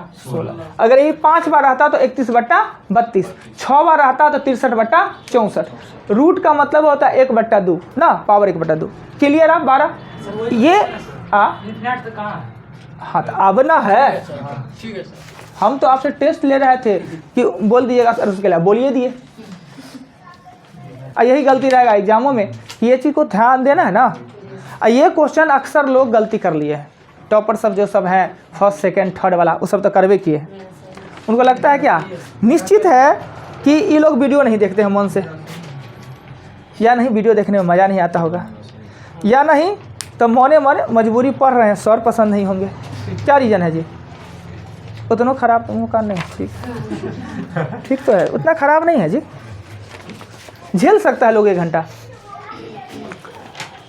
अगर यही 5 बार रहता तो 31/32, 6 बार रहता तो 63/64। रूट का मतलब होता है 1/2 ना, पावर 1/2। क्लियर आप 12 ये हाँ तो अब ना है, हम तो आपसे टेस्ट ले रहे थे कि बोल दीजिएगा सर, उसके लिए बोलिए दिए। यही गलती रहेगा एग्जामों में, ये चीज़ को ध्यान देना है ना। ये क्वेश्चन अक्सर लोग गलती कर लिए हैं, टॉपर सब जो सब हैं फर्स्ट सेकंड थर्ड वाला, वो सब तो करवे किए हैं। उनको लगता है क्या निश्चित है कि ये लोग वीडियो नहीं देखते हैं मन से, या नहीं वीडियो देखने में मज़ा नहीं आता होगा, या नहीं तो मौने मन मजबूरी पढ़ रहे हैं, सर पसंद नहीं होंगे। क्या रीज़न है जी? उतना ख़राब मौका नहीं, ठीक तो है, उतना ख़राब नहीं है जी, झेल सकता है लोग 1 घंटा।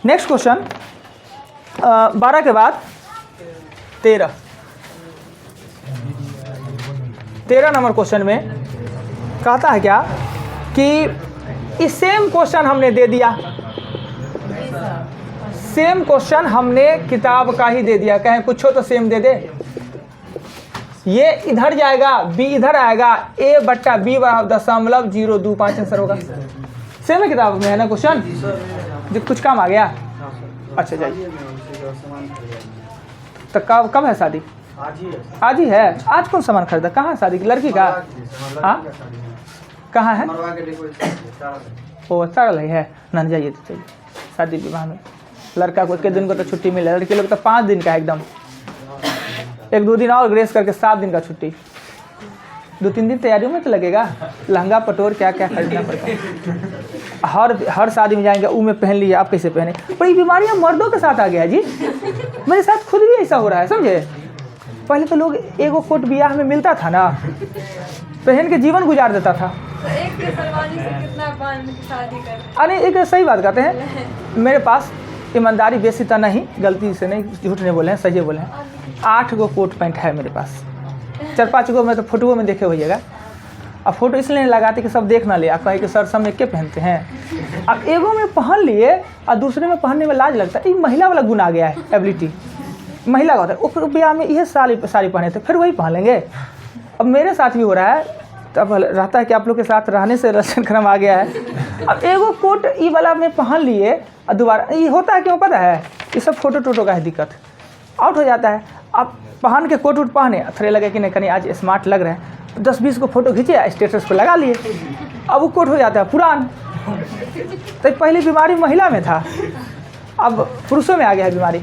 नेक्स्ट क्वेश्चन 12 के बाद 13 नंबर क्वेश्चन में कहता है क्या कि इस सेम क्वेश्चन हमने दे दिया, सेम क्वेश्चन हमने किताब का ही दे दिया, कहें कुछ हो तो सेम दे दे। ये इधर जाएगा, बी इधर आएगा, a/b=0.025 आंसर होगा। सेम है किताब में है ना क्वेश्चन, जो कुछ काम आ गया। अच्छा जाइए, तो कब है शादी? आज ही है। आज कौन सामान खरीदा? कहाँ है शादी? लड़की का? हाँ कहाँ है? ओ सरल है ना, जाइए तो चाहिए शादी विवाह में। लड़का को 1 दिन को तो छुट्टी मिले, लड़की लोग तो 5 दिन का है एकदम, 1-2 दिन और ग्रेस करके 7 दिन का छुट्टी। 2-3 दिन तैयारियों में तो लगेगा, लहंगा पटोर क्या क्या खरीदना पड़ता है। हर शादी में जाएंगे, वो में पहन लीजिए, आप कैसे पहने। पर ये बीमारियाँ मर्दों के साथ आ गया है जी, मेरे साथ खुद भी ऐसा हो रहा है, समझे। पहले तो लोग एगो कोट ब्याह में मिलता था ना, पहन के जीवन गुजार देता था। एक के सलवानी से कितना बार शादी कर। अरे एक सही बात कहते हैं, मेरे पास ईमानदारी बेसी तो नहीं, गलती से नहीं, झूठ नहीं बोले हैं, सही बोले हैं, 8 गो कोट पैंट है मेरे पास। 4-5 गो में तो फोटो में देखे होइएगा। अब फोटो इसलिए नहीं लगाते कि सब देख ना ले, आप कहे कि सर सब एक के पहनते हैं। अब एगो में पहन लिए और दूसरे में पहनने में लाज लगता है, ये महिला वाला गुण आ गया है, एबिलिटी महिला का होता है। वो फिर ब्याह में यह साड़ी पहने थे, फिर वही पहन लेंगे। अब मेरे साथ भी हो रहा है, तब रहता है कि आप लोग के साथ रहने से रचन क्रम आ गया है। अब एगो कोट ई वाला में पहन लिए और दोबारा ये होता है, क्यों पता है? ये सब फोटो टोटो का है दिक्कत, आउट हो जाता है। अब पहन के कोट पहने, थोड़े लगे कि नहीं कहीं आज स्मार्ट लग रहे हैं, 10-20 को फोटो खींचे, स्टेटस पे लगा लिए, अब वो कोट हो जाता है पुरान। तो पहली बीमारी महिला में था, अब पुरुषों में आ गया है बीमारी।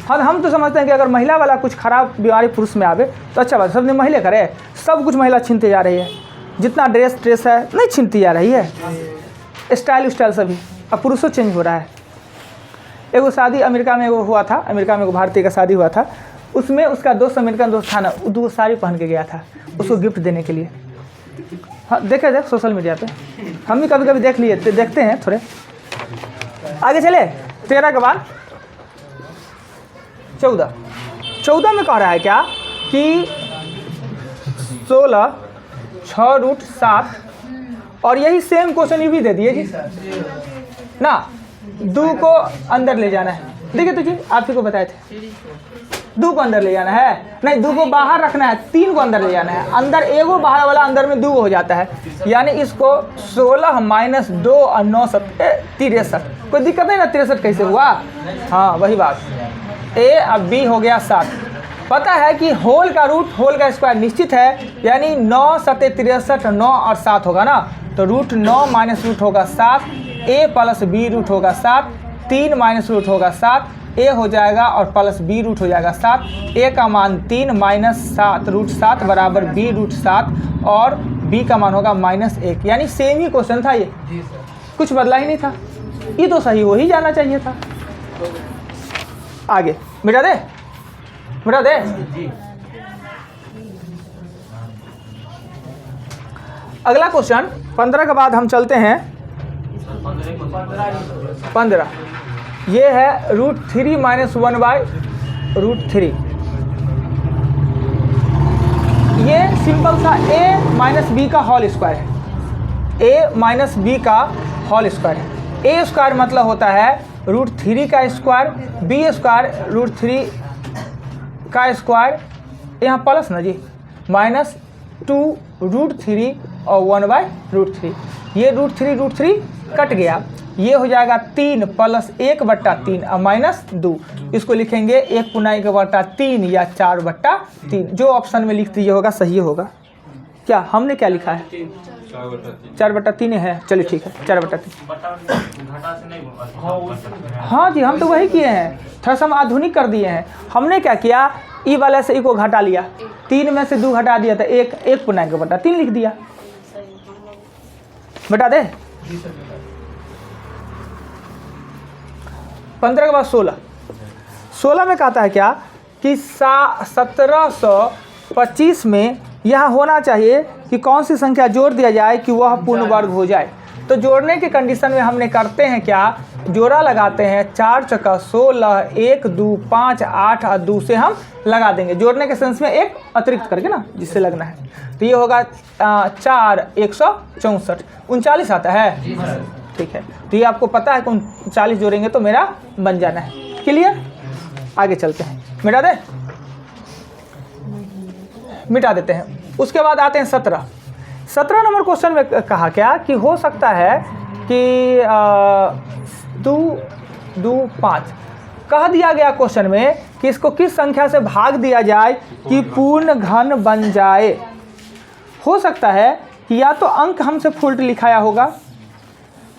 हम तो समझते हैं कि अगर महिला वाला कुछ खराब बीमारी पुरुष में आवे तो अच्छा बात, सबने महिला करे, सब कुछ महिला छीनते जा रही है, जितना ड्रेस है नहीं छीनती जा रही है, स्टाइल सभी। अब पुरुषों चेंज हो रहा है। एगो शादी अमेरिका में एगो हुआ था, अमेरिका में एगो भारतीय का शादी हुआ था, उसमें उसका दोस्त अमेरिकन दोस्त था ना, 2 साड़ी पहन के गया था उसको गिफ्ट देने के लिए। हाँ देखे थे सोशल मीडिया पे, हम भी कभी कभी देख लिए, देखते हैं थोड़े। आगे चले 13 के बाद 14 में कह रहा है क्या कि 16 6√7 और यही सेम क्वेश्चन ये भी दे दिए जी ना, 2 को अंदर ले जाना है। देखिए तो जी आप ही को बताए थे 2 को अंदर ले जाना है, नहीं 2 को बाहर रखना है, 3 को अंदर ले जाना है, अंदर एगो बाहर वाला अंदर में 2 हो जाता है, यानी इसको 16 माइनस 2 और 9 63। कोई दिक्कत नहीं ना, 63 कैसे हुआ? हाँ वही बात, ए अब बी हो गया 7। पता है कि होल का रूट होल का स्क्वायर निश्चित है, यानी 9 7 63 9 और 7 होगा ना, तो रूट 9 माइनस रूट होगा 7, ए प्लस बी रूट होगा 7, 3 माइनस रूट होगा 7, ए हो जाएगा और प्लस बी रूट हो जाएगा 7, ए का मान 3 माइनस 7 रूट 7 बराबर बी रूट 7 और बी का मान होगा -1, यानी सेम ही क्वेश्चन था ये, कुछ बदला ही नहीं था, ये तो सही हो ही जाना चाहिए था। आगे मिटा दे, मिटा दे। अगला क्वेश्चन 15 के बाद हम चलते हैं 15। ये है √3 माइनस 1/√3। ये सिंपल सा a माइनस बी का होल स्क्वायर है, a माइनस बी का होल स्क्वायर है। a स्क्वायर मतलब होता है √3 का स्क्वायर, b स्क्वायर √3 का स्क्वायर, यहाँ प्लस ना जी, -2 √3 और 1/√3। ये √3 कट गया, ये हो जाएगा 3 प्लस 1/3 और -2। इसको लिखेंगे 1/3 या 4/3, जो ऑप्शन में लिख दीजिए होगा सही होगा। क्या हमने क्या लिखा है? 4/3 है, चलिए ठीक है 4/3। हाँ जी, हम तो वही किए हैं, थोड़ा सा हम आधुनिक कर दिए हैं। हमने क्या किया, ई वाले से ई को घटा लिया, 3 में से 2 घटा दिया, तो 1/3 लिख दिया। बता दे। 15 के बाद 16 में कहता है क्या कि 1725 में यहाँ होना चाहिए कि कौन सी संख्या जोड़ दिया जाए कि वह पूर्ण वर्ग हो जाए। तो जोड़ने की कंडीशन में हमने करते हैं क्या, जोड़ा लगाते हैं, 4 चौका 16, 1 2 5 8 और 2 से हम लगा देंगे, जोड़ने के सेंस में एक अतिरिक्त करके ना, जिससे लगना है। तो ये होगा 4 164 39 आता है, ठीक है। तो ये आपको पता है कि 39 जोड़ेंगे तो मेरा बन जाना है। क्लियर? आगे चलते हैं, मिटा दे, मिटा देते हैं। उसके बाद आते हैं 17 नंबर क्वेश्चन में कहा क्या कि हो सकता है कि 2 5 कह दिया गया क्वेश्चन में कि इसको किस संख्या से भाग दिया जाए कि पूर्ण घन बन जाए। हो सकता है कि या तो अंक हमसे फुल्ट लिखाया होगा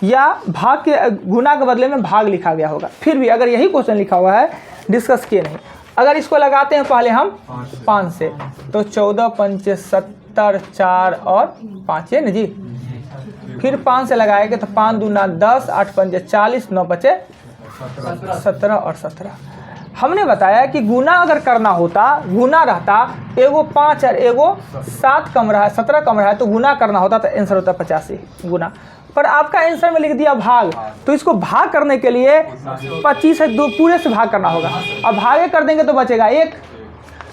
या भाग के गुना के बदले में भाग लिखा गया होगा। फिर भी अगर यही क्वेश्चन लिखा हुआ है, डिस्कस किए नहीं। अगर इसको लगाते हैं पहले हम 5 से, तो 14 पंचे 70, 4 और 5 है ना जी। फिर 5 से लगाएंगे तो 5 दूना 10, 8 पंचे 40, 9 बचे 17 और 17। हमने बताया कि गुना अगर करना होता, गुना रहता, एगो 5 और एगो 7 कम रहा है, 17 कम रहा है, तो गुना करना होता तो आंसर होता 85 गुना। पर आपका आंसर में लिख दिया भाग, तो इसको भाग करने के लिए 25 से 2 पूरे से भाग करना होगा। अब भागे कर देंगे तो बचेगा 1।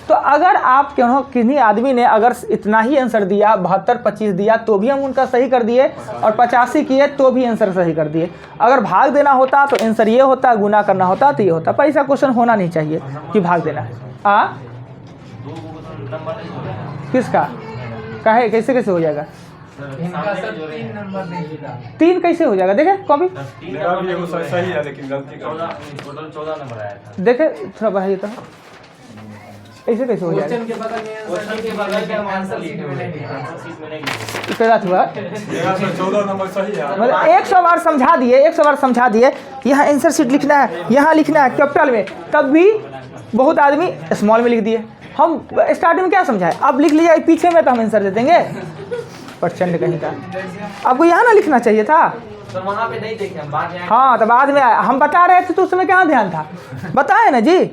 तो अगर आप किसी आदमी ने अगर इतना ही आंसर दिया, 72 25 दिया, तो भी हम उनका सही कर दिए, और 85 किए तो भी आंसर सही कर दिए। अगर भाग देना होता तो आंसर ये होता, गुना करना होता तो ये होता। पर ऐसा क्वेश्चन होना नहीं चाहिए कि भाग देना है। किसका कहे, कैसे कैसे हो जाएगा? 3 कैसे हो जाएगा? देखे कॉपी, सही है लेकिन गलती टोटल 14 नंबर आया था। देखे थोड़ा बढ़ाइए तो, ऐसे कैसे हो जाएगा? क्वेश्चन के बगल में आंसर शीट में नहीं लिखा, आंसर शीट में नहीं लिखा। इतना हुआ 14 नंबर सही है। मतलब 100 बार समझा दिए, 100 बार समझा दिए, यहाँ आंसर शीट लिखना है, यहाँ लिखना है कैपिटल में, तब भी बहुत आदमी स्मॉल में लिख दिए। हम स्टार्टिंग में क्या समझाए, अब लिख लीजिए पीछे में तो हम आंसर दे देंगे। प्रचंड कहीं का, आपको यहाँ ना लिखना चाहिए था। तो वहाँ पे नहीं देखे हम, बाद में हाँ तो बाद में हम बता रहे थे तो उस समय कहाँ ध्यान था, बताए ना जी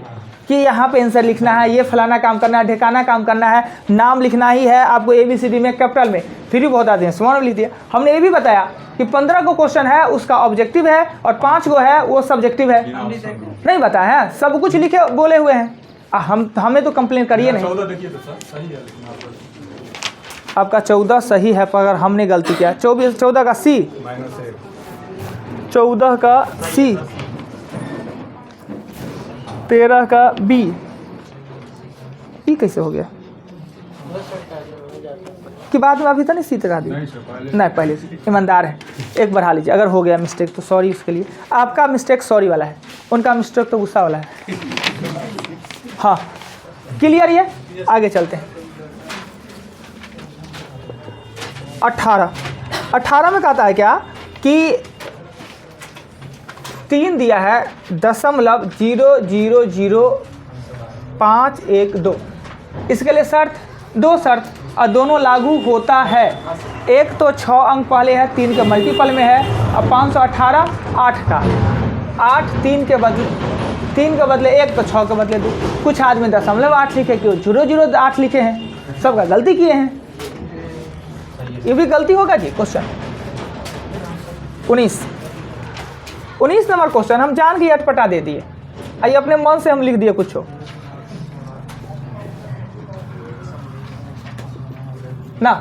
कि यहाँ पे आंसर लिखना है, ये फलाना काम करना है, ढेकाना काम करना है, नाम लिखना ही है आपको ABCD में कैपिटल में। फिर भी बहुत आते हैं स्मॉल में लिख दिया। हमने ये भी बताया कि 15 को क्वेश्चन है उसका ऑब्जेक्टिव है और 5 को है वो सब्जेक्टिव है। नहीं बताया है, सब कुछ लिखे बोले हुए हैं। हमें तो कंप्लेन करिए नहीं। 14 देखिए तो सही है, आपका 14 सही है, पर अगर हमने गलती किया 14 का C, 14 का C, 13 का B, ये कैसे हो गया कि बाद में अभी तो नहीं सीट लगा दी? नहीं, पहले से ईमानदार है। एक बढ़ा लीजिए, अगर हो गया मिस्टेक तो सॉरी उसके लिए। आपका मिस्टेक सॉरी वाला है, उनका मिस्टेक तो गुस्सा वाला है। हाँ क्लियर, ये आगे चलते हैं। 18 में कहता है क्या कि 3 दिया है 0.00512। इसके लिए दो शर्त और दोनों लागू होता है। एक तो 6 अंक पहले है, 3 के मल्टीपल में है। अब 518 8 का 8 3 के बदले 1 तो 6 के बदले 2। कुछ आदमी 0.8 लिखे, क्यों 0.08 लिखे हैं, सबका गलती किए हैं। ये भी गलती होगा जी। क्वेश्चन 19 नंबर क्वेश्चन हम जान के अटपटा दे दिए। आइए अपने मन से हम लिख दिए कुछ हो ना।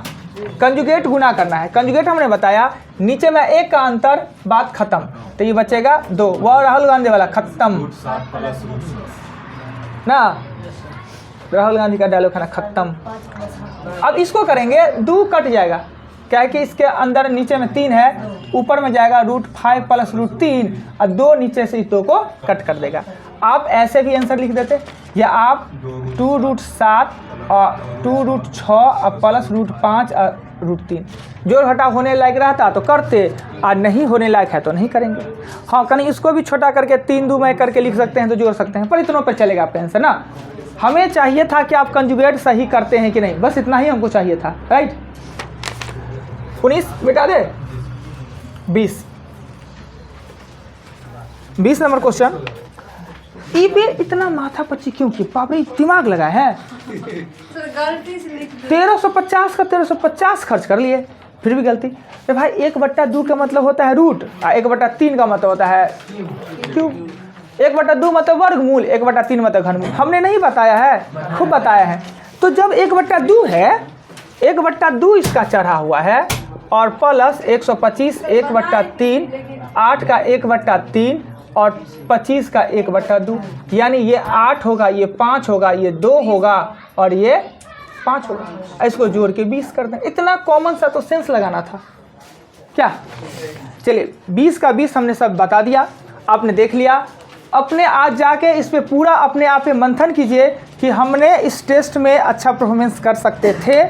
कंजुगेट गुना करना है। कंजुगेट हमने बताया नीचे में 1 का अंतर, बात खत्म। तो ये बचेगा 2। वह राहुल गांधी वाला खत्म ना, राहुल गांधी का डायलॉग है ना, खत्म। अब इसको करेंगे, 2 कट जाएगा, क्या है कि इसके अंदर नीचे में 3 है, ऊपर में जाएगा √5 + √3 और 2 नीचे से 2 को कट कर देगा। आप ऐसे भी आंसर लिख देते, या आप 2√7 और 2√6 और + √5 और √3 जोड़ घटा होने लायक रहता तो करते, और नहीं होने लायक है तो नहीं करेंगे। हाँ कहीं इसको भी छोटा करके 3 2 में करके लिख सकते हैं तो जोड़ सकते हैं, पर इतनों पर चलेगा आपका आंसर ना। हमें चाहिए था कि आप कंजुगेट सही करते हैं कि नहीं, बस इतना ही हमको चाहिए था, राइट। 19 मिटा दे। 20 नंबर क्वेश्चन। ई पे इतना माथा पच्ची क्यों की, बाप रे दिमाग लगा है। 1350 का 1350 खर्च कर लिए, फिर भी गलती। तो भाई 1/2 का मतलब होता है रूट, और 1/3 का मतलब होता है क्यूब। 1/2 मतलब वर्गमूल, 1/3 मतलब घनमूल। हमने नहीं बताया है, खूब बताया है। तो जब 1/2 है, 1/2 इसका चढ़ा हुआ है, और प्लस 125 1/3, 8 का 1/3 और 25 का 1/2, यानी ये 8 होगा, ये 5 होगा, ये 2 होगा और ये 5 होगा। इसको जोड़ के 20 कर दें। इतना कॉमन सा तो सेंस लगाना था क्या। चलिए 20 का 20 हमने सब बता दिया, आपने देख लिया। अपने आज जाके इस पे पूरा अपने आप पे मंथन कीजिए कि हमने इस टेस्ट में अच्छा परफॉर्मेंस कर सकते थे,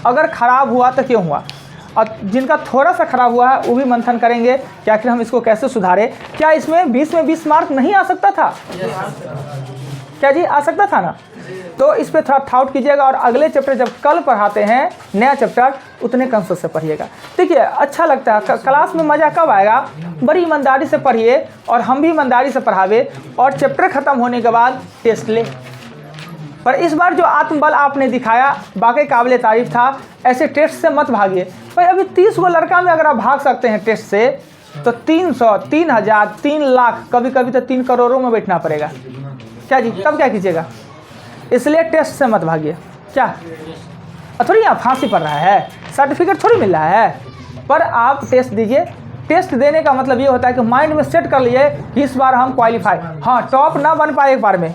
अगर ख़राब हुआ तो क्यों हुआ, और जिनका थोड़ा सा ख़राब हुआ है वो भी मंथन करेंगे कि आखिर हम इसको कैसे सुधारें। क्या इसमें 20 में 20 मार्क नहीं आ सकता था? क्या जी आ सकता था ना। तो इस पर थोड़ा थाउट कीजिएगा, और अगले चैप्टर जब कल पढ़ाते हैं नया चैप्टर, उतने कंसेप्ट से पढ़िएगा। देखिए अच्छा लगता है, क्लास में मज़ा कब आएगा, बड़ी ईमानदारी से पढ़िए और हम भी ईमानदारी से पढ़ावे, और चैप्टर ख़त्म होने के बाद टेस्ट ले। पर इस बार जो आत्मबल आपने दिखाया वाकई काबिल तारीफ था। ऐसे टेस्ट से मत भागिए भाई। अभी 30 गो लड़का में अगर आप भाग सकते हैं टेस्ट से, तो 300 3000 3 लाख, कभी कभी तो 3 करोड़ों में बैठना पड़ेगा। क्या जी, तब क्या कीजिएगा। इसलिए टेस्ट से मत भागिए। क्या थोड़ी यहाँ फांसी पड़ रहा है, सर्टिफिकेट थोड़ी मिल रहा है, पर आप टेस्ट दीजिए। टेस्ट देने का मतलब ये होता है कि माइंड में सेट कर लिए कि इस बार हम क्वालिफाई, हाँ टॉप ना बन पाए एक बार में,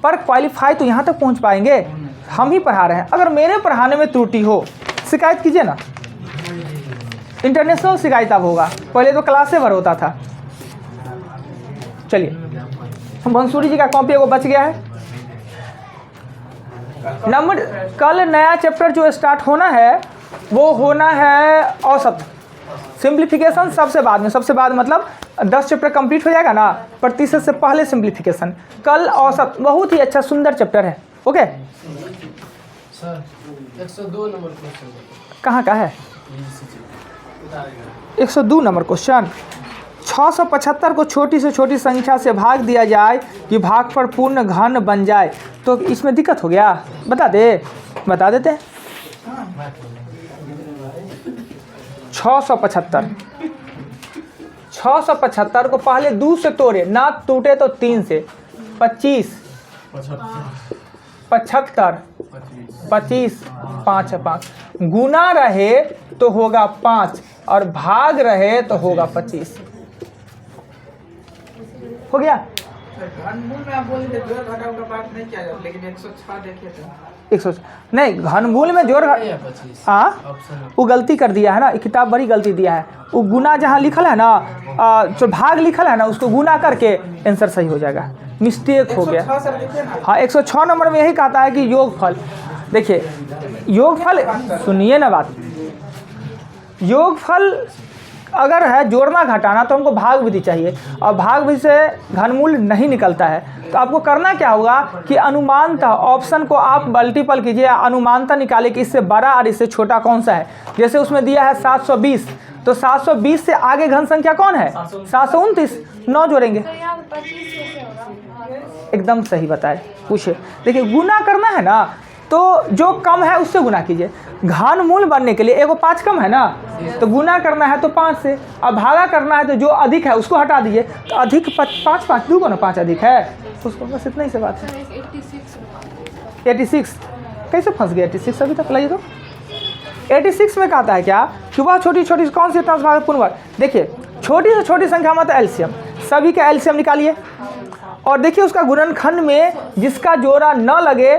पर क्वालिफाई तो यहाँ तक पहुँच पाएंगे। हम ही पढ़ा रहे हैं, अगर मेरे पढ़ाने में त्रुटि हो शिकायत कीजिए ना। इंटरनेशनल शिकायत अब होगा, पहले तो क्लासे भर होता था। चलिए बंसूरी जी का कॉपी एगो बच गया है। नंबर कल नया चैप्टर जो स्टार्ट होना है वो होना है औसत। सिंप्लीफिकेशन सबसे बाद में, सबसे बाद मतलब 10 चैप्टर कंप्लीट हो जाएगा ना, प्रतिशत से पहले सिंप्लीफिकेशन। कल औसत बहुत ही अच्छा सुंदर चैप्टर है। ओके सर 102 नंबर क्वेश्चन कहाँ का है? 102 नंबर क्वेश्चन। 675 को छोटी से छोटी संख्या से भाग दिया जाए कि भागफल पूर्ण घन बन जाए, तो इसमें दिक्कत हो गया। बता देते हैं। 675 को पहले 2 से तोड़े, ना टूटे तो 3 से। 25 75 25 5 5, गुना रहे तो होगा 5 और भाग रहे तो होगा 25। हो गया। घनमूल में आप बोले थे जोड़ घटाव का बात नहीं किया जाता, लेकिन 106 देखे थे 100 नहीं, घनमूल में जोड़ 25 हाँ ऑप्शन वो गलती कर दिया है ना, किताब बड़ी गलती दिया है। वो गुना जहाँ लिखल है ना, जो भाग लिखल है ना उसको गुना करके आंसर सही हो जाएगा, मिस्टेक हो गया। 106 सर देखिए ना। हाँ 106 नंबर में यही कहता है कि योगफल। देखिए योगफल, सुनिए ना बात, योगफल अगर है जोड़ना घटाना तो हमको भाग विधि चाहिए, और भाग विधि से घनमूल नहीं निकलता है। तो आपको करना क्या होगा कि अनुमानतः ऑप्शन को आप मल्टीपल कीजिए, अनुमानतः निकालिए कि इससे बड़ा और इससे छोटा कौन सा है। जैसे उसमें दिया है 720, तो 720 से आगे घन संख्या कौन है? 729, 9 जोड़ेंगे। तो यहाँ 25 कैसे होगा? एकदम सही बताए, पूछे। देखिए गुना करना है ना, तो जो कम है उससे गुना कीजिए। घनमूल बनने के लिए एगो 5 कम है ना, तो गुना करना है तो 5 से, अब भागा करना है तो जो अधिक है उसको हटा दीजिए। तो अधिक 5 5 दूंगा ना, 5 अधिक है उसको, बस इतना ही से बात है। 86 कैसे फंस गया 86 अभी तक? लाइए तो 86 में कहता है क्या कि वह छोटी छोटी कौन सी महत्वपूर्ण वर्ग। देखिए छोटी से छोटी संख्या मतलब एलसीएम, सभी का एलसीएम निकालिए, और देखिए उसका गुणनखंड में जिसका जोड़ा न लगे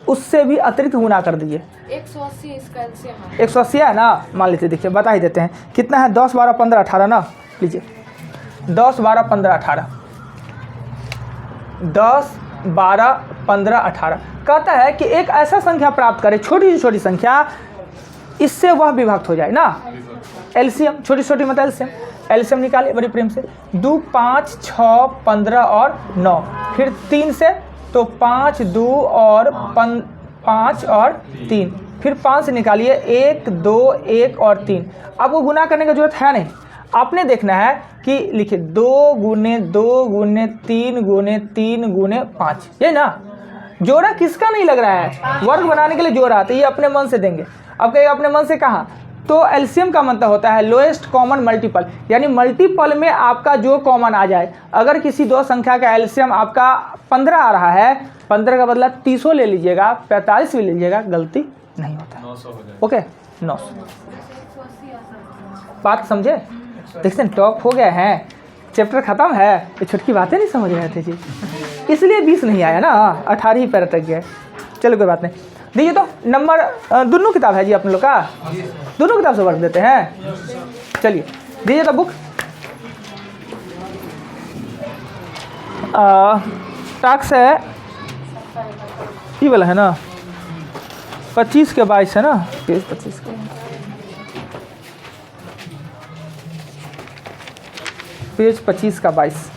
उससे भी अतिरिक्त गुना कर दीजिए। 180 इसका एलसीएम है। 180 है ना, मान लीजिए। देखिए बता ही देते हैं कितना है, 10 12 15 18 ना। लीजिए 10 12 15 18, 10 12 15 18 कहता है कि एक ऐसा संख्या प्राप्त करे, छोटी से छोटी संख्या, इससे वह विभक्त हो जाए ना। एलसीएम छोटी छोटी मतलब एलसीएम, एलसीएम निकालिए बड़ी प्रेम से। 2 5 6 15 और 9, फिर 3 से तो 5 2 और 5 और 3, फिर 5 से निकालिए 1 2 1 और 3। आपको गुना करने की जरूरत है नहीं, आपने देखना है कि लिखिए 2 गुने 2 गुने 3 गुने 3 गुने 5, ये ना। जोड़ा किसका नहीं लग रहा है, वर्ग बनाने के लिए जोड़ा, तो ये अपने मन से देंगे। अब कहिए अपने मन से कहाँ, तो एलसीएम का मतलब होता है लोएस्ट कॉमन मल्टीपल, यानी मल्टीपल में आपका जो कॉमन आ जाए। अगर किसी दो संख्या का एलसीएम आपका 15 आ रहा है, 15 का बदला 300 ले लीजिएगा, 45 भी ले लीजिएगा, गलती नहीं होता। 900 हो जाए। ओके 900। बात समझे? देखते हैं टॉप हो गए हैं, चैप्टर खत्म है, ये छोटकी बातें नहीं समझ रहे थे जी, इसलिए 20 नहीं आया ना, 18 ही पैर तक गए। चलो कोई बात नहीं, दीजिए तो नंबर। दोनों किताब है जी आप लोग का, दोनों किताब से वर्क देते हैं। चलिए दीजिए तो बुक। टास्क है ये वाला है ना, 25 के 22 है ना, पेज 25 के, पेज 25 का 22।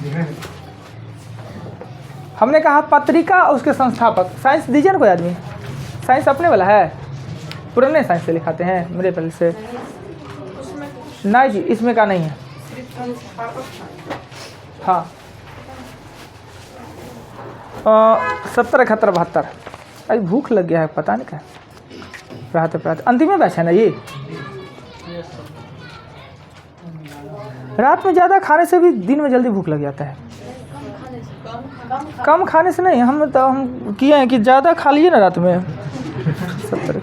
हमने कहा पत्रिका और उसके संस्थापक। साइंस दीजिए ना कोई आदमी, साइंस अपने वाला है, पुराने साइंस से लिखाते हैं मेरे पहले से। नहीं जी इसमें का नहीं है। हाँ 70 71 72। अरे भूख लग गया है, पता नहीं क्या पढ़ाते अंतिम में बैठा है ना ये। रात में ज़्यादा खाने से भी दिन में जल्दी भूख लग जाता है। कम खाने से नहीं, हम किए हैं कि ज़्यादा खा लिए ना रात में। 70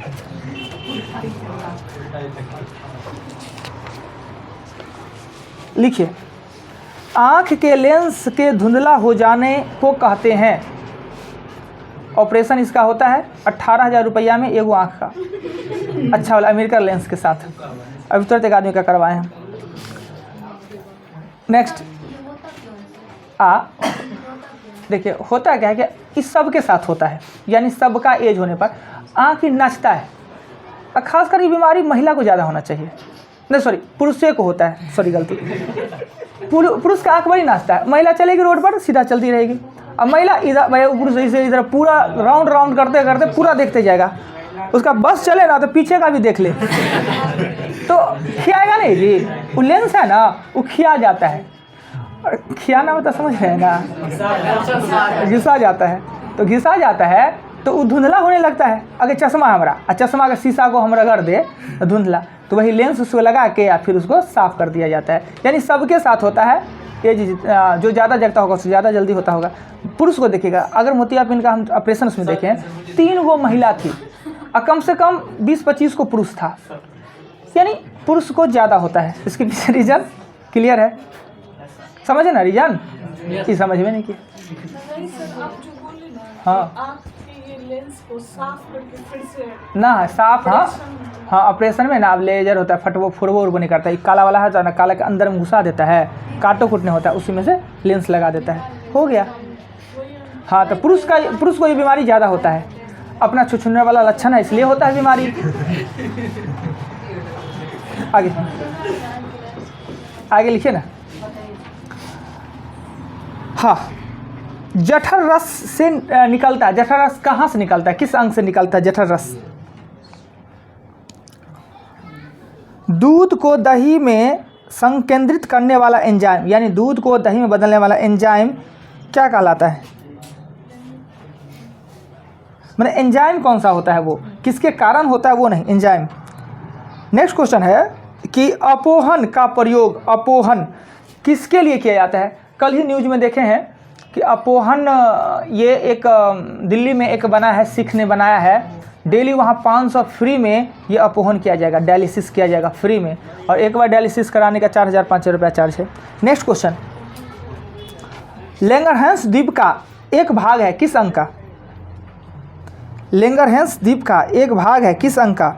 लिखिए, आँख के लेंस के धुंधला हो जाने को कहते हैं। ऑपरेशन इसका होता है 18,000 रुपया में एगो आँख का, अच्छा वाला अमेरिकन लेंस के साथ। अभी तुरंत एक आदमी का करवाए हैं। नेक्स्ट देखिए होता है क्या है कि इस सब के साथ होता है, यानी सबका एज होने पर आँख ही नाचता है। और खासकर ये बीमारी महिला को ज़्यादा होना चाहिए, नहीं सॉरी पुरुषों को होता है, सॉरी गलती। पुरुष का आँख बड़ी नाचता है, महिला चलेगी रोड पर सीधा चलती रहेगी, अब महिला इधर पुरुष इसे इधर पूरा राउंड राउंड करते करते पूरा देखते जाएगा। उसका बस चले ना तो पीछे का भी देख ले तो खियाएगा नहीं जी, वो लेंस है ना वो खिया जाता है। और खियाना मतलब समझ रहे हैं ना, घिसा जाता है। तो घिसा जाता है तो वो धुंधला होने लगता है। अगर चश्मा हमारा चश्मा का शीशा को हम रगड़ दे तो धुंधला, तो वही लेंस उसको लगा के या फिर उसको साफ कर दिया जाता है। यानी सबके साथ होता है। ये जो ज़्यादा जगता होगा उससे ज़्यादा जल्दी होता होगा। पुरुष को देखिएगा, अगर मोतियाबिंद का हम ऑपरेशन उसमें देखें 3 गो महिला थी और कम से कम 20-25 को पुरुष था, यानी पुरुष को ज़्यादा होता है। इसके पीछे रीज़न क्लियर है, समझे ना रीज़न? ये समझ में नहीं किया। हाँ आँख के ये लेंस को साफ करके फिर से ना साफ, हाँ हाँ ऑपरेशन में ना अब लेजर होता है, फटवो फुरवो उर्वो नहीं करता, काला वाला है तो ना काला के अंदर में घुसा देता है, काटो कुटने होता है, उसी में से लेंस लगा देता है, हो गया। हाँ तो पुरुष को ये बीमारी ज़्यादा होता है, अपना छुछुनने वाला लक्षण है इसलिए होता है बीमारी। आगे लिखिए ना। हाँ, जठर रस से निकलता है। जठर रस कहाँ से निकलता है, किस अंग से निकलता है जठर रस? दूध को दही में संकेंद्रित करने वाला एंजाइम, यानी दूध को दही में बदलने वाला एंजाइम क्या कहलाता है? मतलब एंजाइम कौन सा होता है, वो किसके कारण होता है वो नहीं, एंजाइम। नेक्स्ट क्वेश्चन है कि अपोहन का प्रयोग, अपोहन किसके लिए किया जाता है? कल ही न्यूज में देखे हैं कि अपोहन ये एक दिल्ली में एक बना है, सिख ने बनाया है, डेली वहाँ 500 फ्री में ये अपोहन किया जाएगा, डायलिसिस किया जाएगा फ्री में, और एक बार डायलिसिस कराने का 4,500 रुपया चार्ज है। नेक्स्ट क्वेश्चन, लैंगरहैंस द्वीप का एक भाग है किस अंग का? लैंगरहैंस द्वीप का एक भाग है किस अंग का?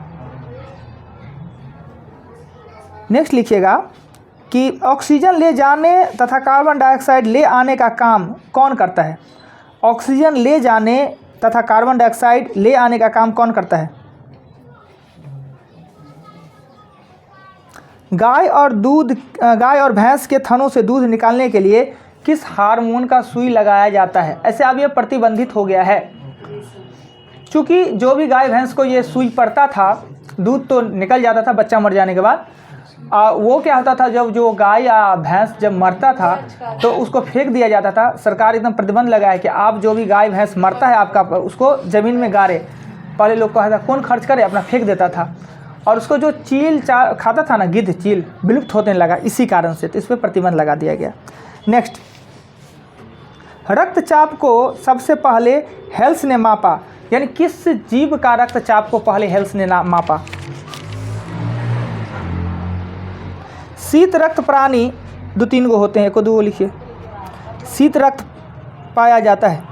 नेक्स्ट लिखिएगा कि ऑक्सीजन ले जाने तथा कार्बन डाइऑक्साइड ले आने का काम कौन करता है? ऑक्सीजन ले जाने तथा कार्बन डाइऑक्साइड ले आने का काम कौन करता है? गाय और भैंस के थनों से दूध निकालने के लिए किस हार्मोन का सुई लगाया जाता है? ऐसे अब ये प्रतिबंधित हो गया है, क्योंकि जो भी गाय भैंस को ये सुई पड़ता था, दूध तो निकल जाता था बच्चा मर जाने के बाद। वो क्या होता था, जब जो गाय या भैंस जब मरता था तो उसको फेंक दिया जाता था। सरकार एकदम प्रतिबंध लगाया कि आप जो भी गाय भैंस मरता है आपका, उसको ज़मीन में गाड़े। पहले लोग कहता था कौन खर्च करे, अपना फेंक देता था। और उसको जो चील खाता था ना, गिद्ध चील, विलुप्त होने लगा इसी कारण से, तो इस पर प्रतिबंध लगा दिया गया। नेक्स्ट, रक्तचाप को सबसे पहले हेल्स ने मापा, यानी किस जीव का रक्तचाप को पहले हेल्स ने मापा? शीत रक्त प्राणी 2-3 गो होते हैं, 1-2 गो लिखिए। शीत रक्त पाया जाता है।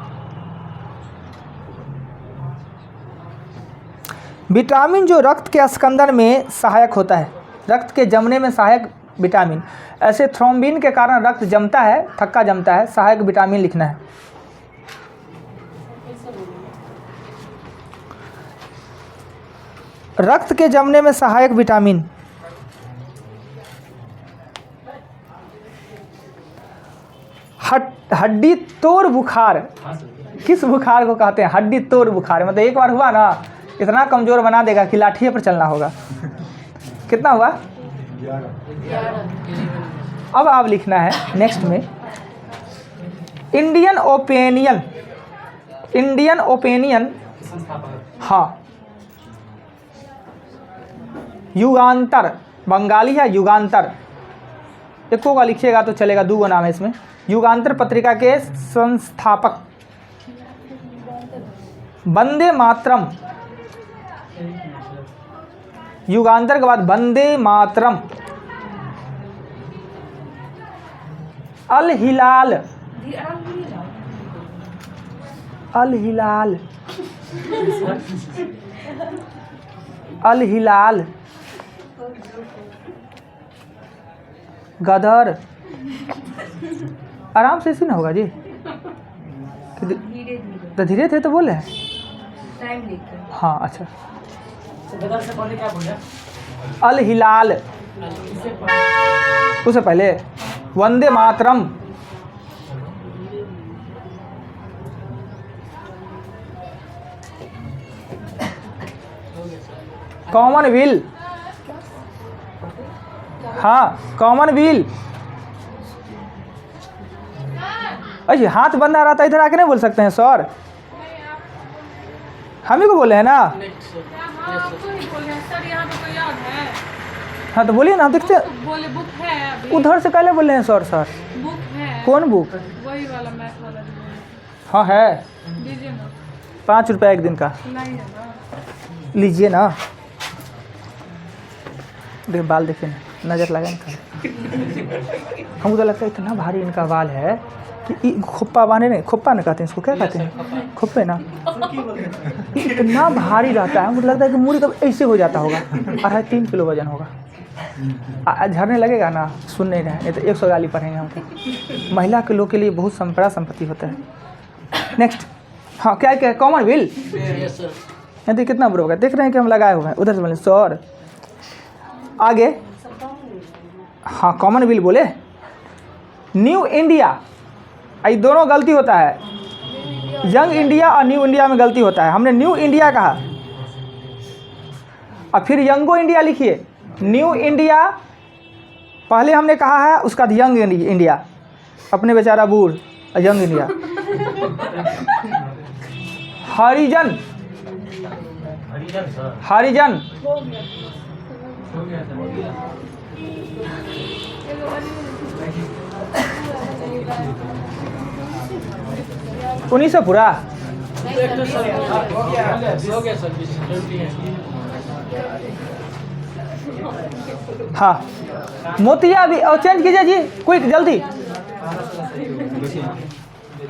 विटामिन जो रक्त के स्कंदन में सहायक होता है, रक्त के जमने में सहायक विटामिन। ऐसे थ्रोम्बिन के कारण रक्त जमता है, थक्का जमता है, सहायक विटामिन लिखना है। रक्त के जमने में सहायक विटामिन। हड्डी तोड़ बुखार किस बुखार को कहते हैं? हड्डी तोड़ बुखार मतलब एक बार हुआ ना, इतना कमज़ोर बना देगा कि लाठिए पर चलना होगा। कितना हुआ? 11। अब आप लिखना है नेक्स्ट में, इंडियन ओपिनियन, हाँ, युगांतर, बंगाली है युगांतर, एको का लिखिएगा तो चलेगा, 2 नाम है इसमें। युगांतर पत्रिका के संस्थापक। वंदे मातरम, युगांतर के बाद वंदे मातरम। अल हिलाल, अल हिलाल, अल हिलाल। गदर, आराम से ऐसे ना होगा जी, तो धीरे थे तो बोले टाइम लेके। हाँ अच्छा। गदर से पहले क्या बोला? अल हिलाल, उससे पहले वंदे मातरम। कॉमनवेल्थ, हाँ कॉमनवेल्थ। अजी हाथ बंधा रहा था, इधर आके नहीं बोल सकते हैं सर? हम ही को बोले हैं ना। हाँ तो बोलिए ना, हम देखते हैं। बोले बुक है अभी। उधर से पहले बोल रहे हैं सर। बुक है। कौन बुक? वही वाला मैथ वाला। हाँ है, दीजिए ना। 5 रुपया एक दिन का, नहीं है ना। लीजिए ना। देखिए बाल, देखिए ना, नज़र लगा इनका। हमको तो लगता है इतना भारी इनका बाल है कि खुप्पा बांधे नहीं, खुप्पा ना कहते हैं इसको, क्या कहते हैं, खुप्पे ना। इतना भारी रहता है, मुझे लगता है कि मूड़ी कब ऐसे हो जाता होगा। 2.5-3 किलो वजन होगा। झड़ने लगेगा ना, सुन नहीं रहे, नहीं तो 100 गाली पढ़ेंगे हमको। महिला के लोग के लिए बहुत बड़ा संपत्ति होता है। नेक्स्ट, हाँ क्या क्या कॉमन बिल, यस सर। देखिए कितना बुरा होगा, देख रहे हैं कि हम लगाए हुए हैं, उधर से बोले सर। आगे, हाँ कॉमन बिल बोले। न्यू इंडिया, ये दोनों गलती होता है, यंग इंडिया और न्यू इंडिया में गलती होता है। हमने न्यू इंडिया कहा और फिर यंगो इंडिया लिखिए। न्यू इंडिया पहले हमने कहा है, उसका यंग इंडिया, अपने बेचारा बूढ़, यंग इंडिया। हरिजन, हरिजन, उन्नीस सौ पूरा। एक तो सर हो गया सर, 20 है। हाँ मोतिया भी, और चेंज कीजिए जी, क्विक जल्दी।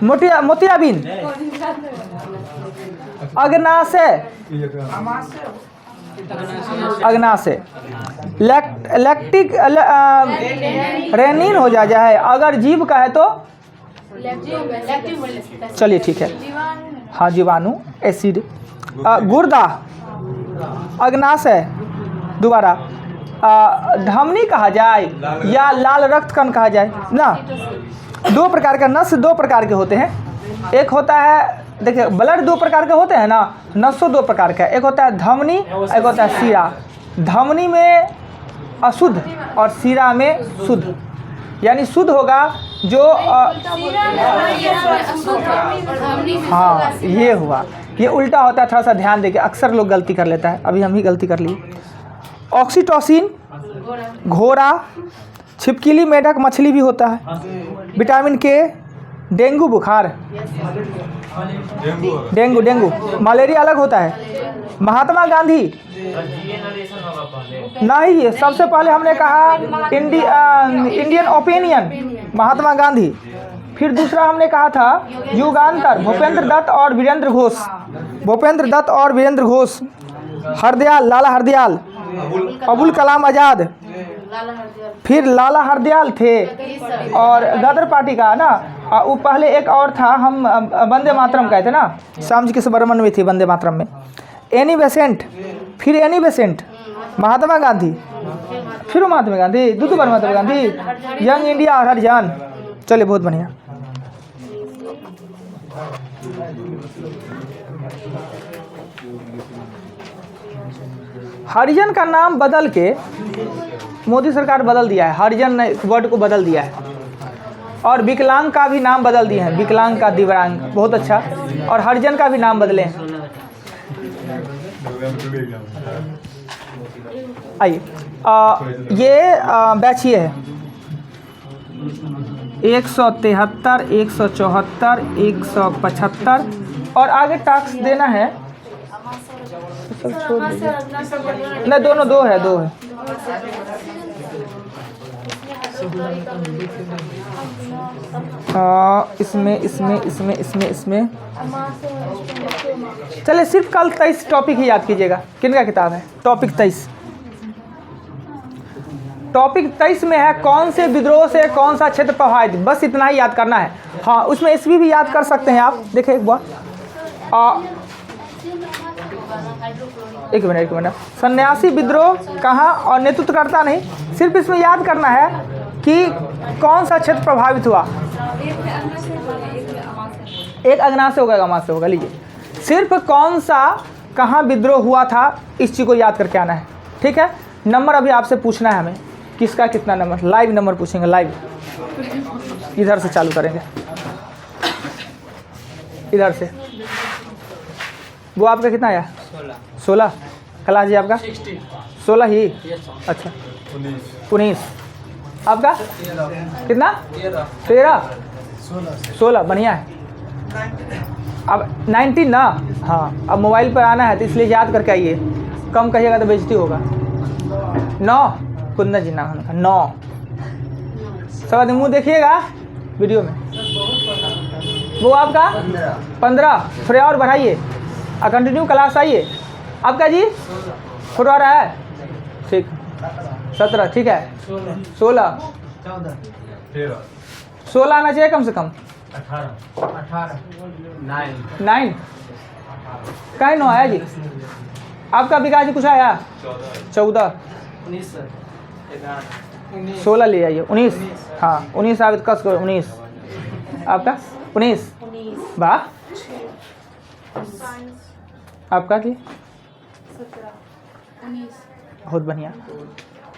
मोतियाबिंद, अग्नाशय, अग्नाशय, लैक्टिक रेनिन हो जाए। अगर जीव का है तो चलिए ठीक है, हाँ जीवाणु, एसिड। गुर्दा, अग्नाशय, दोबारा धमनी कहा जाए या लाल रक्त कण कहा जाए ना। दो प्रकार का नस, दो प्रकार के होते हैं। एक होता है, देखिए ब्लड दो प्रकार के होते हैं ना, नसों दो प्रकार का, एक होता है धमनी, एक होता है सीरा। धमनी में अशुद्ध और सीरा में शुद्ध, यानी शुद्ध होगा जो हाँ ये हुआ, ये उल्टा होता है। थोड़ा सा ध्यान देके, अक्सर लोग गलती कर लेता है, अभी हम ही गलती कर लिए। ऑक्सीटोसिन, घोड़ा, छिपकली, मेढक, मछली भी होता है। विटामिन के, डेंगू बुखार, डेंगू, मलेरिया अलग होता है। महात्मा गांधी, नहीं सबसे पहले हमने कहा इंडियन ओपिनियन, महात्मा गांधी। फिर दूसरा हमने कहा था युगांतर, भूपेंद्र दत्त और वीरेंद्र घोष, भूपेंद्र दत्त और वीरेंद्र घोष। हरदयाल, लाला हरदयाल, अबुल कलाम आज़ाद, फिर लाला हरदयाल थे और गदर पार्टी का ना। वो पहले एक और था, हम वंदे मातरम कहते ना, श्याम जी के सुब्रमण्यम में थी वंदे मातरम में। एनी बेसेंट, फिर एनी बेसेंट, महात्मा गांधी, फिर महात्मा गांधी, दो बार महात्मा गांधी, यंग इंडिया और हरिजन। चलिए बहुत बढ़िया। हरिजन का नाम बदल के मोदी सरकार बदल दिया है, हरिजन ने वर्ड को बदल दिया है। और विकलांग का भी नाम बदल दिए हैं, विकलांग का दिव्यांग, बहुत अच्छा। और हरिजन का भी नाम बदले हैं। आइए ये बैच ये है 173, 174, 175 और आगे टास्क देना है। नहीं दोनों दो है, दो है। इसमें चलिए सिर्फ कल 23 टॉपिक ही याद कीजिएगा। किन का किताब है? टॉपिक 23। टॉपिक 23 में है कौन से विद्रोह से कौन सा क्षेत्र प्रभावित, बस इतना ही याद करना है। हाँ उसमें ईस्वी भी याद कर सकते हैं आप। देखिए एक बार एक मिनट, सन्यासी विद्रोह कहाँ और नेतृत्व करता नहीं, सिर्फ इसमें याद करना है कि कौन सा क्षेत्र प्रभावित हुआ। एक अग्नाशय से होगा, अमास से होगा। लीजिए सिर्फ कौन सा कहाँ विद्रोह हुआ था, इस चीज़ को याद करके आना है। ठीक है, नंबर अभी आपसे पूछना है हमें, किसका कितना नंबर, लाइव नंबर पूछेंगे, लाइव। इधर से चालू करेंगे, इधर से। वो आपका कितना आया? 16। क्लास जी आपका 16 ही? अच्छा 19। आपका कितना? 13। 16 बढ़िया है। अब 19 ना? हाँ अब मोबाइल पर आना है तो इसलिए याद करके आइए, कम कहिएगा तो बेइज्जती होगा। 9 कुंदन जी नाम 9। सब आदमी मुँह देखिएगा वीडियो में। वो आपका 15, थोड़ा और बढ़ाइए, कंटिन्यू क्लास आइए। आपका जी थोड़ा रहा है, ठीक 17, ठीक है 16 16 आना चाहिए कम से कम। 9 कहीं नो आया जी। आपका विकास जी कुछ आया 14 16 ले आइए 19, हाँ 19 आप कस करो 19, आपका 19 वाह। आपका जी 19 बहुत बढ़िया।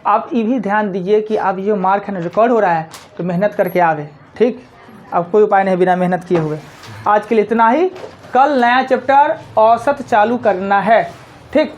आप ये भी ध्यान दीजिए कि आप जो मार्क है ना रिकॉर्ड हो रहा है तो मेहनत करके आवे, ठीक। अब कोई उपाय नहीं बिना मेहनत किए हुए। आज के लिए इतना ही, कल नया चैप्टर औसत चालू करना है, ठीक।